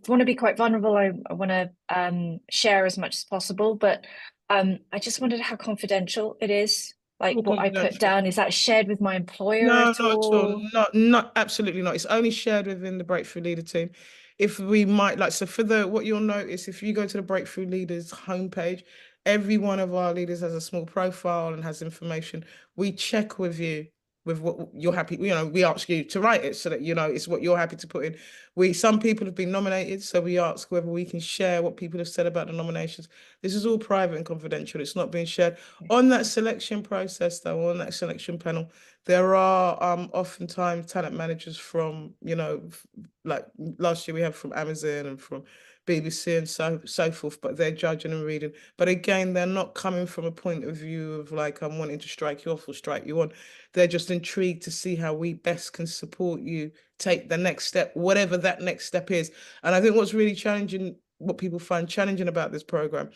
want to be quite vulnerable. I want to share as much as possible, but I just wondered how confidential it is. Like what I put down, is that shared with my employer at all? Not absolutely not. It's only shared within the Breakthrough Leader team. If we might so for what you'll notice, if you go to the Breakthrough Leaders homepage, every one of our leaders has a small profile and has information. We check with you with what you're happy, we ask you to write it so that, it's what you're happy to put in. Some people have been nominated, so we ask whether we can share what people have said about the nominations. This is all private and confidential. It's not being shared. On that selection process, though, on that selection panel, there are oftentimes talent managers from, like last year we had from Amazon and from BBC and so forth, but they're judging and reading. But again, they're not coming from a point of view of like, I'm wanting to strike you off or strike you on. They're just intrigued to see how we best can support you take the next step, whatever that next step is. And I think what's really challenging, what people find challenging about this program,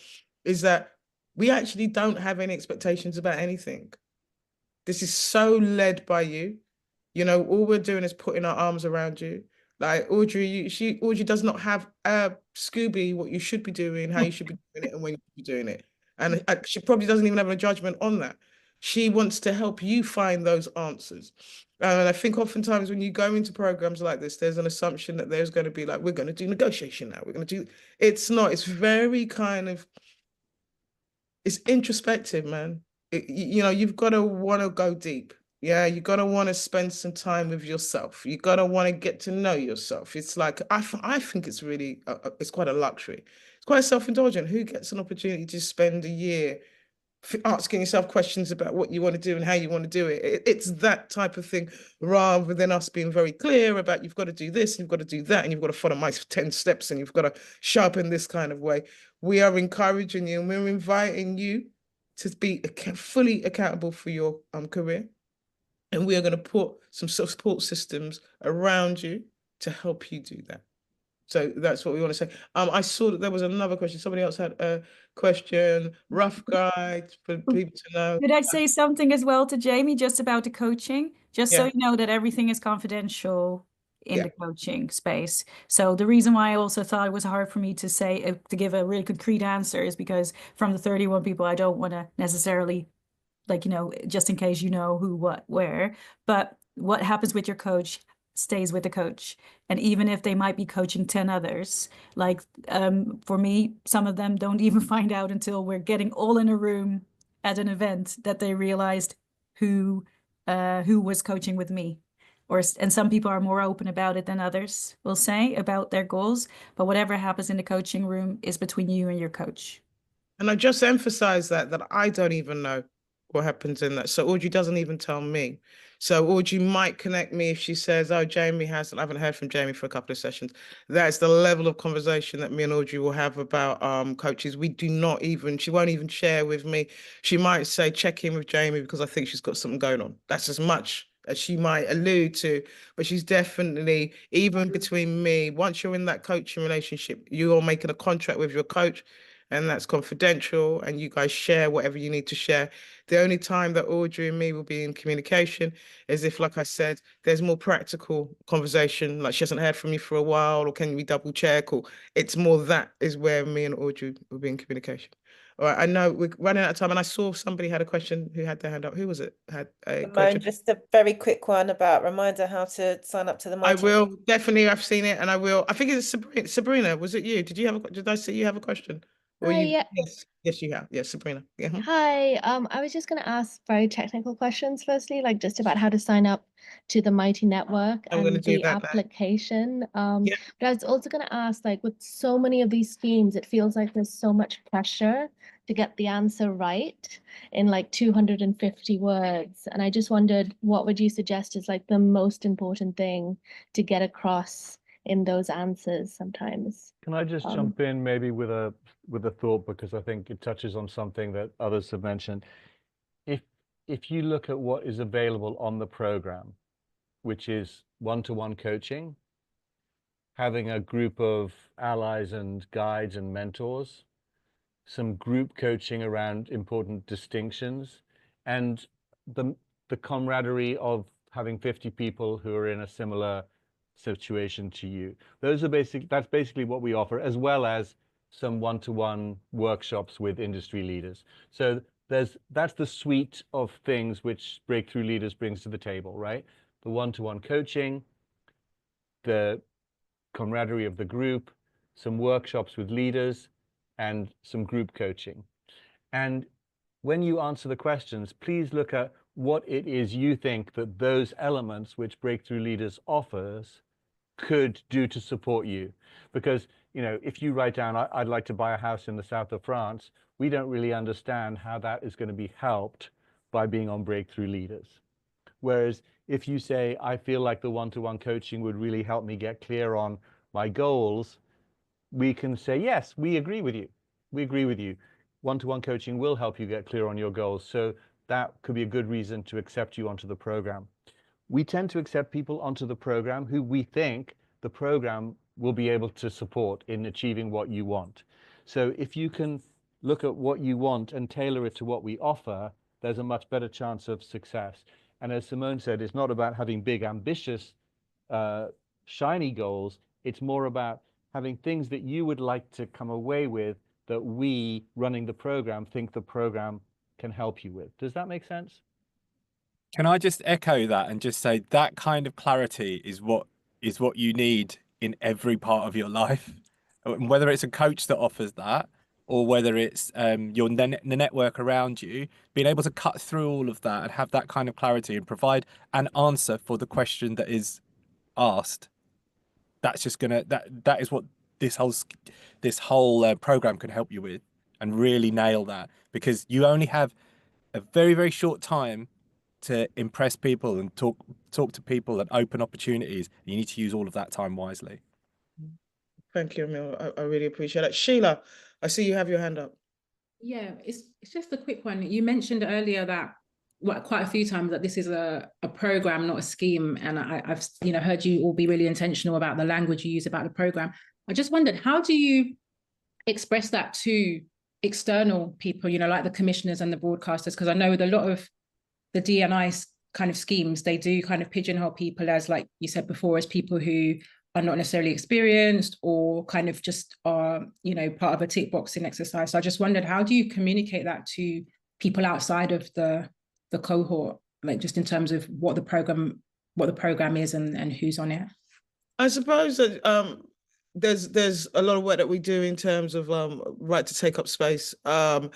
is that we actually don't have any expectations about anything. This is so led by you. All we're doing is putting our arms around you. Like Audrey, Audrey does not have a Scooby what you should be doing, how you should be doing it, and when you should be doing it. And she probably doesn't even have a judgment on that. She wants to help you find those answers. And I think oftentimes when you go into programs like this, there's an assumption that there's going to be like, we're going to do negotiation now. We're going to do, it's not, it's very kind of, it's introspective, man. You've got to want to go deep. Yeah, you got to want to spend some time with yourself. You got to want to get to know yourself. It's like, I think it's really, it's quite a luxury. It's quite self-indulgent. Who gets an opportunity to spend a year asking yourself questions about what you want to do and how you want to do it? It's that type of thing, rather than us being very clear about you've got to do this, and you've got to do that, and you've got to follow my 10 steps, and you've got to sharpen this kind of way. We are encouraging you and we're inviting you to be fully accountable for your career. And we are going to put some support systems around you to help you do that. So that's what we want to say. I saw that there was another question. Somebody else had a question, rough guide for people to know. Could I say something as well to Jamie, just about the coaching? Just so Yeah. you know that everything is confidential in Yeah. the coaching space. So the reason why I also thought it was hard for me to say, to give a really concrete answer, is because from the 31 people, I don't want to necessarily, like, just in case who, what, where. But what happens with your coach stays with the coach. And even if they might be coaching 10 others, like for me, some of them don't even find out until we're getting all in a room at an event that they realized who was coaching with me. And some people are more open about it than others will say about their goals. But whatever happens in the coaching room is between you and your coach. And I just emphasize that I don't even know what happens in that. So Audrey doesn't even tell me. So Audrey might connect me if she says, oh, Jamie hasn't, I haven't heard from Jamie for a couple of sessions. That's the level of conversation that me and Audrey will have about coaches. We do not even, she won't even share with me. She might say, check in with Jamie because I think she's got something going on. That's as much as she might allude to, but she's definitely, even between me, once you're in that coaching relationship, you're making a contract with your coach, and that's confidential, and you guys share whatever you need to share. The only time that Audrey and me will be in communication is if, like I said, there's more practical conversation, like she hasn't heard from you for a while, or can we double check, or it's more that is where me and Audrey will be in communication. All right, I know we're running out of time, and I saw somebody had a question who had their hand up. Who was it? Had a question? Just a very quick one about reminder how to sign up to the I Mighty. will definitely. I've seen it, and I will. I think it's Sabrina. Sabrina, was it you? Did I see you have a question? Or Hi, you? yeah. Yes, you have. Yes, Sabrina. Yeah. Hi, I was just going to ask very technical questions firstly, like just about how to sign up to the Mighty Network I'm going to and do the that now. application. Yeah. But I was also going to ask, like with so many of these schemes, it feels like there's so much pressure to get the answer right in like 250 words. And I just wondered, what would you suggest is like the most important thing to get across in those answers sometimes? Can I just jump in maybe with a thought, because I think it touches on something that others have mentioned. If you look at what is available on the program, which is one-to-one coaching, having a group of allies and guides and mentors, some group coaching around important distinctions, and the camaraderie of having 50 people who are in a similar situation to you. That's basically what we offer, as well as some one-to-one workshops with industry leaders. So that's the suite of things which Breakthrough Leaders brings to the table, right? The one-to-one coaching, the camaraderie of the group, some workshops with leaders, and some group coaching. And when you answer the questions, please look at what it is you think that those elements which Breakthrough Leaders offers could do to support you. Because, you know, if you write down, I'd like to buy a house in the south of France, we don't really understand how that is going to be helped by being on Breakthrough Leaders. Whereas if you say, I feel like the one-to-one coaching would really help me get clear on my goals, we can say, yes, we agree with you. We agree with you. One-to-one coaching will help you get clear on your goals. So that could be a good reason to accept you onto the program. We tend to accept people onto the program who we think the program will be able to support in achieving what you want. So if you can look at what you want and tailor it to what we offer, there's a much better chance of success. And as Simone said, it's not about having big, ambitious, shiny goals. It's more about having things that you would like to come away with that we, running the program, think the program can help you with. Does that make sense? Can I just echo that and just say that kind of clarity is what you need in every part of your life, whether it's a coach that offers that or whether it's the network around you, being able to cut through all of that and have that kind of clarity and provide an answer for the question that is asked. That's just gonna that is what this whole program can help you with, and really nail that, because you only have a very, very short time to impress people and talk to people and open opportunities. You need to use all of that time wisely. Thank you, Emil. I really appreciate it. Sheila, I see you have your hand up. Yeah, it's just a quick one. You mentioned earlier that quite a few times that this is a program, not a scheme. And I've heard you all be really intentional about the language you use about the program. I just wondered, how do you express that to external people, like the commissioners and the broadcasters? Because I know with a lot of the D&I kind of schemes, they do kind of pigeonhole people as, like you said before, as people who are not necessarily experienced or kind of just are, part of a tick boxing exercise. So I just wondered, how do you communicate that to people outside of the cohort, like just in terms of what the program is and who's on it? I suppose that there's a lot of work that we do in terms of right to take up space. The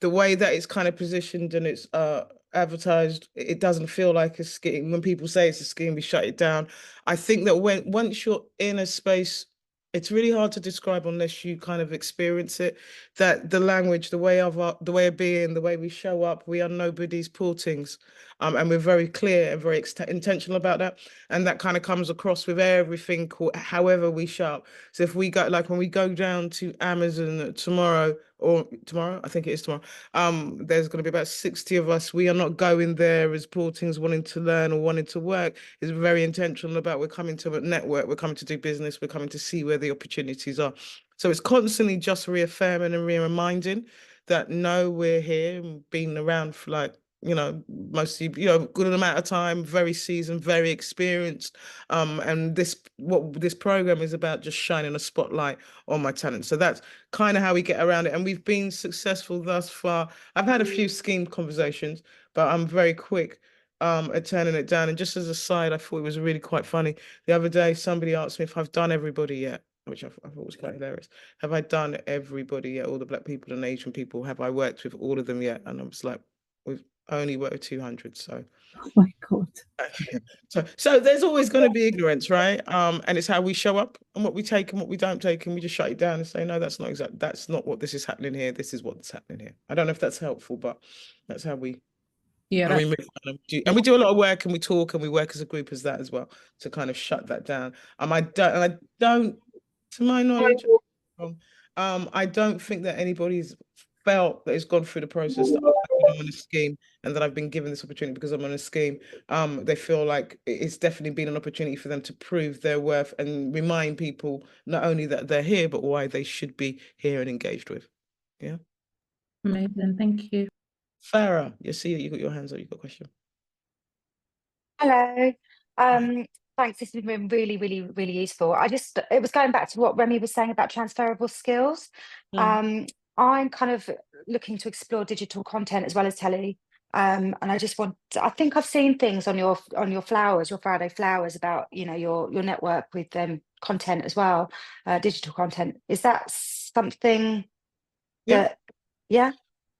way that it's kind of positioned and it's advertised, it doesn't feel like a scheme. When people say it's a scheme, we shut it down. I think that once you're in a space, it's really hard to describe unless you kind of experience it. That the language, the way of being, the way we show up, we are nobody's portings, and we're very clear and very intentional about that. And that kind of comes across with everything, however we show up. So if we go, like when we go down to Amazon tomorrow, I think it is tomorrow, there's going to be about 60 of us. We are not going there as portings wanting to learn or wanting to work. It's very intentional about, we're coming to a network, we're coming to do business, we're coming to see where the opportunities are. So it's constantly just reaffirming and reminding that no, we're here and been around for mostly, good amount of time, very seasoned, very experienced. And what this program is about, just shining a spotlight on my talent. So that's kind of how we get around it. And we've been successful thus far. I've had a few scheme conversations, but I'm very quick at turning it down. And just as a side, I thought it was really quite funny. The other day, somebody asked me if I've done everybody yet, which I thought was quite hilarious. Have I done everybody yet? All the Black people and Asian people, have I worked with all of them yet? And I was like, we've only worked with 200. So, oh my God. So there's always going to be ignorance, right? And it's how we show up and what we take and what we don't take, and we just shut it down and say, no, that's not what this is happening here. This is what's happening here. I don't know if that's helpful, but that's how we. Yeah, and we do a lot of work, and we talk, and we work as a group as that as well to kind of shut that down. I don't, to my knowledge, I don't think that anybody's felt that it's gone through the process that I'm on a scheme and that I've been given this opportunity because I'm on a scheme. They feel like it's definitely been an opportunity for them to prove their worth and remind people not only that they're here, but why they should be here and engaged with. Yeah. Amazing. Thank you. Farah, you see that you got your hands up, you got a question. Hello. Thanks. This has been really, really, really useful. It was going back to what Remy was saying about transferable skills. I'm kind of looking to explore digital content as well as telly. And I think I've seen things on your flowers, your Friday flowers, about, your network with content as well, digital content. Is that something that, yeah?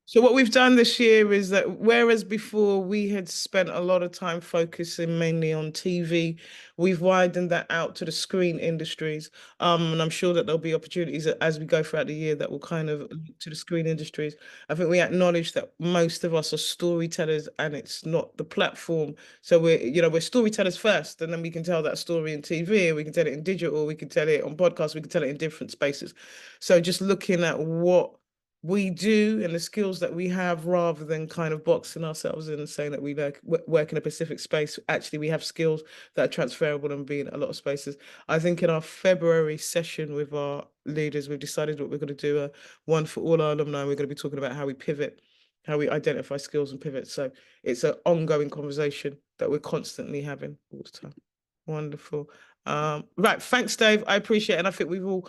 So what we've done this year is that whereas before we had spent a lot of time focusing mainly on TV, we've widened that out to the screen industries. And I'm sure that there'll be opportunities as we go throughout the year that will kind of look to the screen industries. I think we acknowledge that most of us are storytellers and it's not the platform. So we're storytellers first, and then we can tell that story in TV, we can tell it in digital, we can tell it on podcasts, we can tell it in different spaces. So just looking at what we do and the skills that we have, rather than kind of boxing ourselves in and saying that we work in a specific space. Actually, we have skills that are transferable and be in a lot of spaces. I think in our February session with our leaders, we've decided what we're going to do, one for all our alumni. We're going to be talking about how we pivot, how we identify skills and pivot. So it's an ongoing conversation that we're constantly having all the time. Wonderful. Right, thanks, Dave. I appreciate it. And I think we've all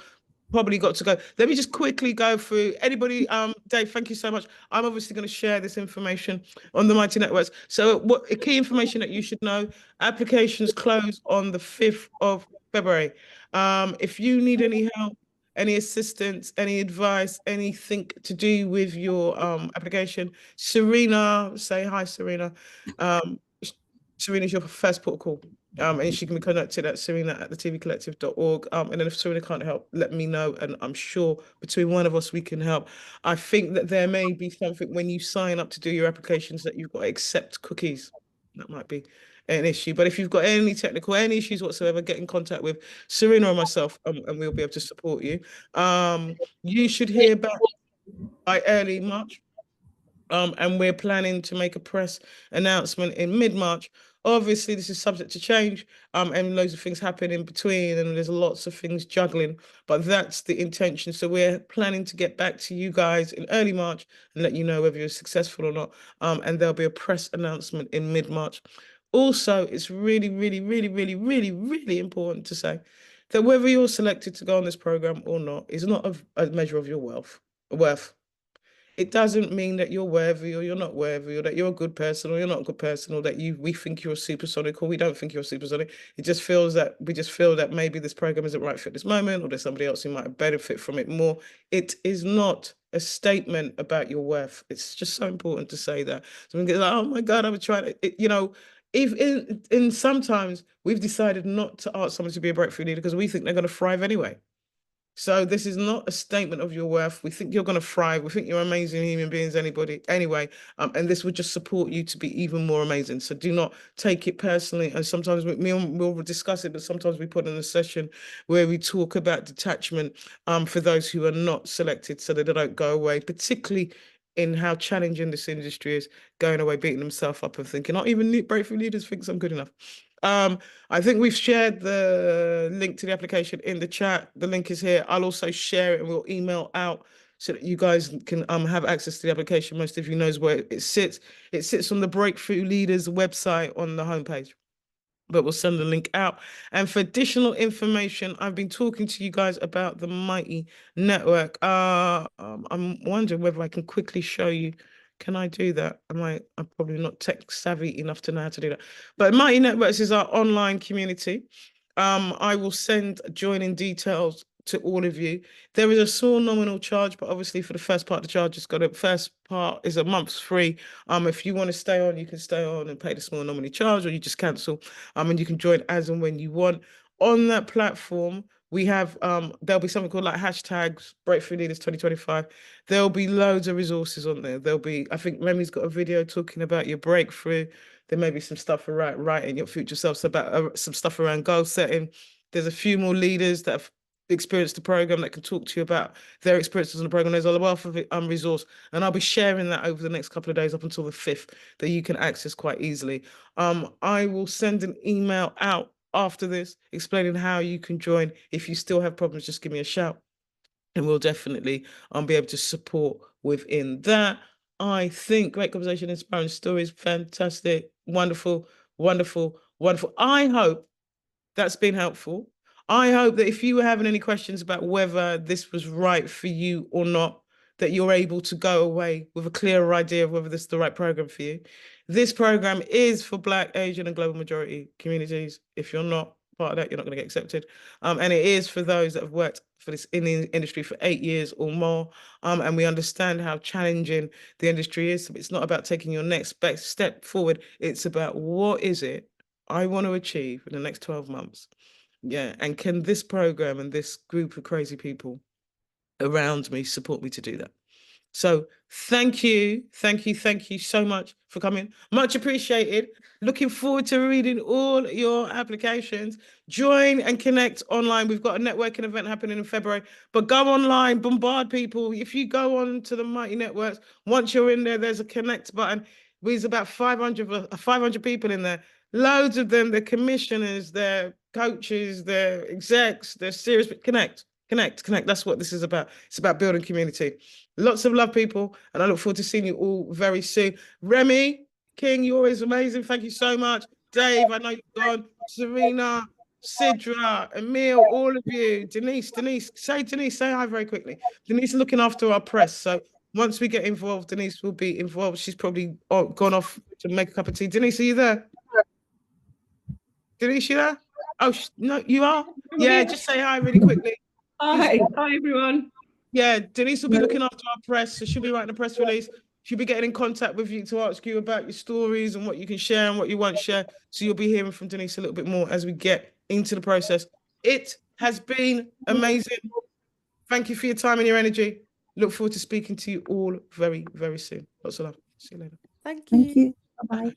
probably got to go. Let me just quickly go through anybody. Dave, thank you so much. I'm obviously going to share this information on the Mighty Networks. So what key information that you should know: applications close on the 5th of February. If you need any help, any assistance, any advice, anything to do with your application, Serena, say hi, Serena. Serena's your first port of call. And she can be connected at serena@thetvcollective.org. And then if Serena can't help, let me know. And I'm sure between one of us, we can help. I think that there may be something when you sign up to do your applications that you've got to accept cookies. That might be an issue. But if you've got any any issues whatsoever, get in contact with Serena or myself, and we'll be able to support you. You should hear back by early March. And we're planning to make a press announcement in mid-March. Obviously, this is subject to change, and loads of things happen in between, and there's lots of things juggling, but that's the intention. So we're planning to get back to you guys in early March and let you know whether you're successful or not. And there'll be a press announcement in mid-March. Also, it's really, really, really, really, really, really important to say that whether you're selected to go on this program or not is not a measure of your worth. It doesn't mean that you're worthy or you're not worthy, or that you're a good person or you're not a good person, or that we think you're a supersonic or we don't think you're a supersonic. We just feel that maybe this program isn't right for this moment, or there's somebody else who might benefit from it more. It is not a statement about your worth. It's just so important to say that. So we get like, oh my God, I was trying to, if in sometimes we've decided not to ask someone to be a breakthrough leader because we think they're going to thrive anyway. So this is not a statement of your worth. We think you're going to thrive. We think you're amazing human beings, anyway. And this would just support you to be even more amazing. So do not take it personally. And sometimes we'll discuss it, but sometimes we put in a session where we talk about detachment for those who are not selected, so that they don't go away, particularly in how challenging this industry is, going away, beating themselves up and thinking, not even breakthrough leaders thinks I'm good enough. I think we've shared the link to the application in the chat. The link is here. I'll also share it and we'll email out so that you guys can have access to the application. Most of you knows where it sits. It sits on the Breakthrough Leaders website on the homepage, but we'll send the link out. And for additional information, I've been talking to you guys about the Mighty Network. I'm wondering whether I can quickly show you. Can I do that? I'm probably not tech savvy enough to know how to do that. But Mighty Networks is our online community. I will send joining details to all of you. There is a small nominal charge, but obviously for the first part of the charge, first part is a month's free. If you want to stay on, you can stay on and pay the small nominal charge, or you just cancel. And you can join as and when you want. On that platform, we have there'll be something called like hashtags Breakthrough Leaders 2025. There'll be loads of resources on there. I think Remy's got a video talking about your breakthrough. There may be some stuff around writing your future self, so about some stuff around goal setting. There's a few more leaders that have experienced the program that can talk to you about their experiences on the program. There's a wealth of resource, and I'll be sharing that over the next couple of days up until the 5th that you can access quite easily. I will send an email out after this explaining how you can join. If you still have problems, just give me a shout and we'll definitely be able to support within that. I think great conversation, inspiring stories, fantastic, wonderful, wonderful, wonderful. I hope that's been helpful. I hope that if you were having any questions about whether this was right for you or not, that you're able to go away with a clearer idea of whether this is the right program for you. This program is for Black, Asian, and global majority communities. If you're not, part of that, you're not going to get accepted. And it is for those that have worked for this in the industry for 8 years or more. And we understand how challenging the industry is. It's not about taking your next best step forward. It's about what is it I want to achieve in the next 12 months. Yeah. And can this program and this group of crazy people around me support me to do that? So thank you so much for coming. Much appreciated. Looking forward to reading all your applications. Join and connect online. We've got a networking event happening in February, but go online, bombard people. If you go on to the Mighty Networks, once you're in there, there's a connect button. There's about 500 people in there. Loads of them, they're commissioners, they're coaches, they're execs, they're serious, but connect. That's what this is about. It's about building community. Lots of love, people, and I look forward to seeing you all very soon. Remy King, you're always amazing. Thank you so much. Dave, I know you've gone. Serena, Sidra, Emil, all of you. Denise, say hi very quickly. Denise is looking after our press, so once we get involved, Denise will be involved. She's probably gone off to make a cup of tea. Denise, are you there? Denise, you there? Oh, no, you are? Yeah, just say hi really quickly. Hi everyone. Yeah, Denise will be looking after our press, so she'll be writing a press release. She'll be getting in contact with you to ask you about your stories and what you can share and what you won't share. So you'll be hearing from Denise a little bit more as we get into the process. It has been amazing. Thank you for your time and your energy. Look forward to speaking to you all very, very soon. Lots of love. See you later. Thank you. Bye-bye.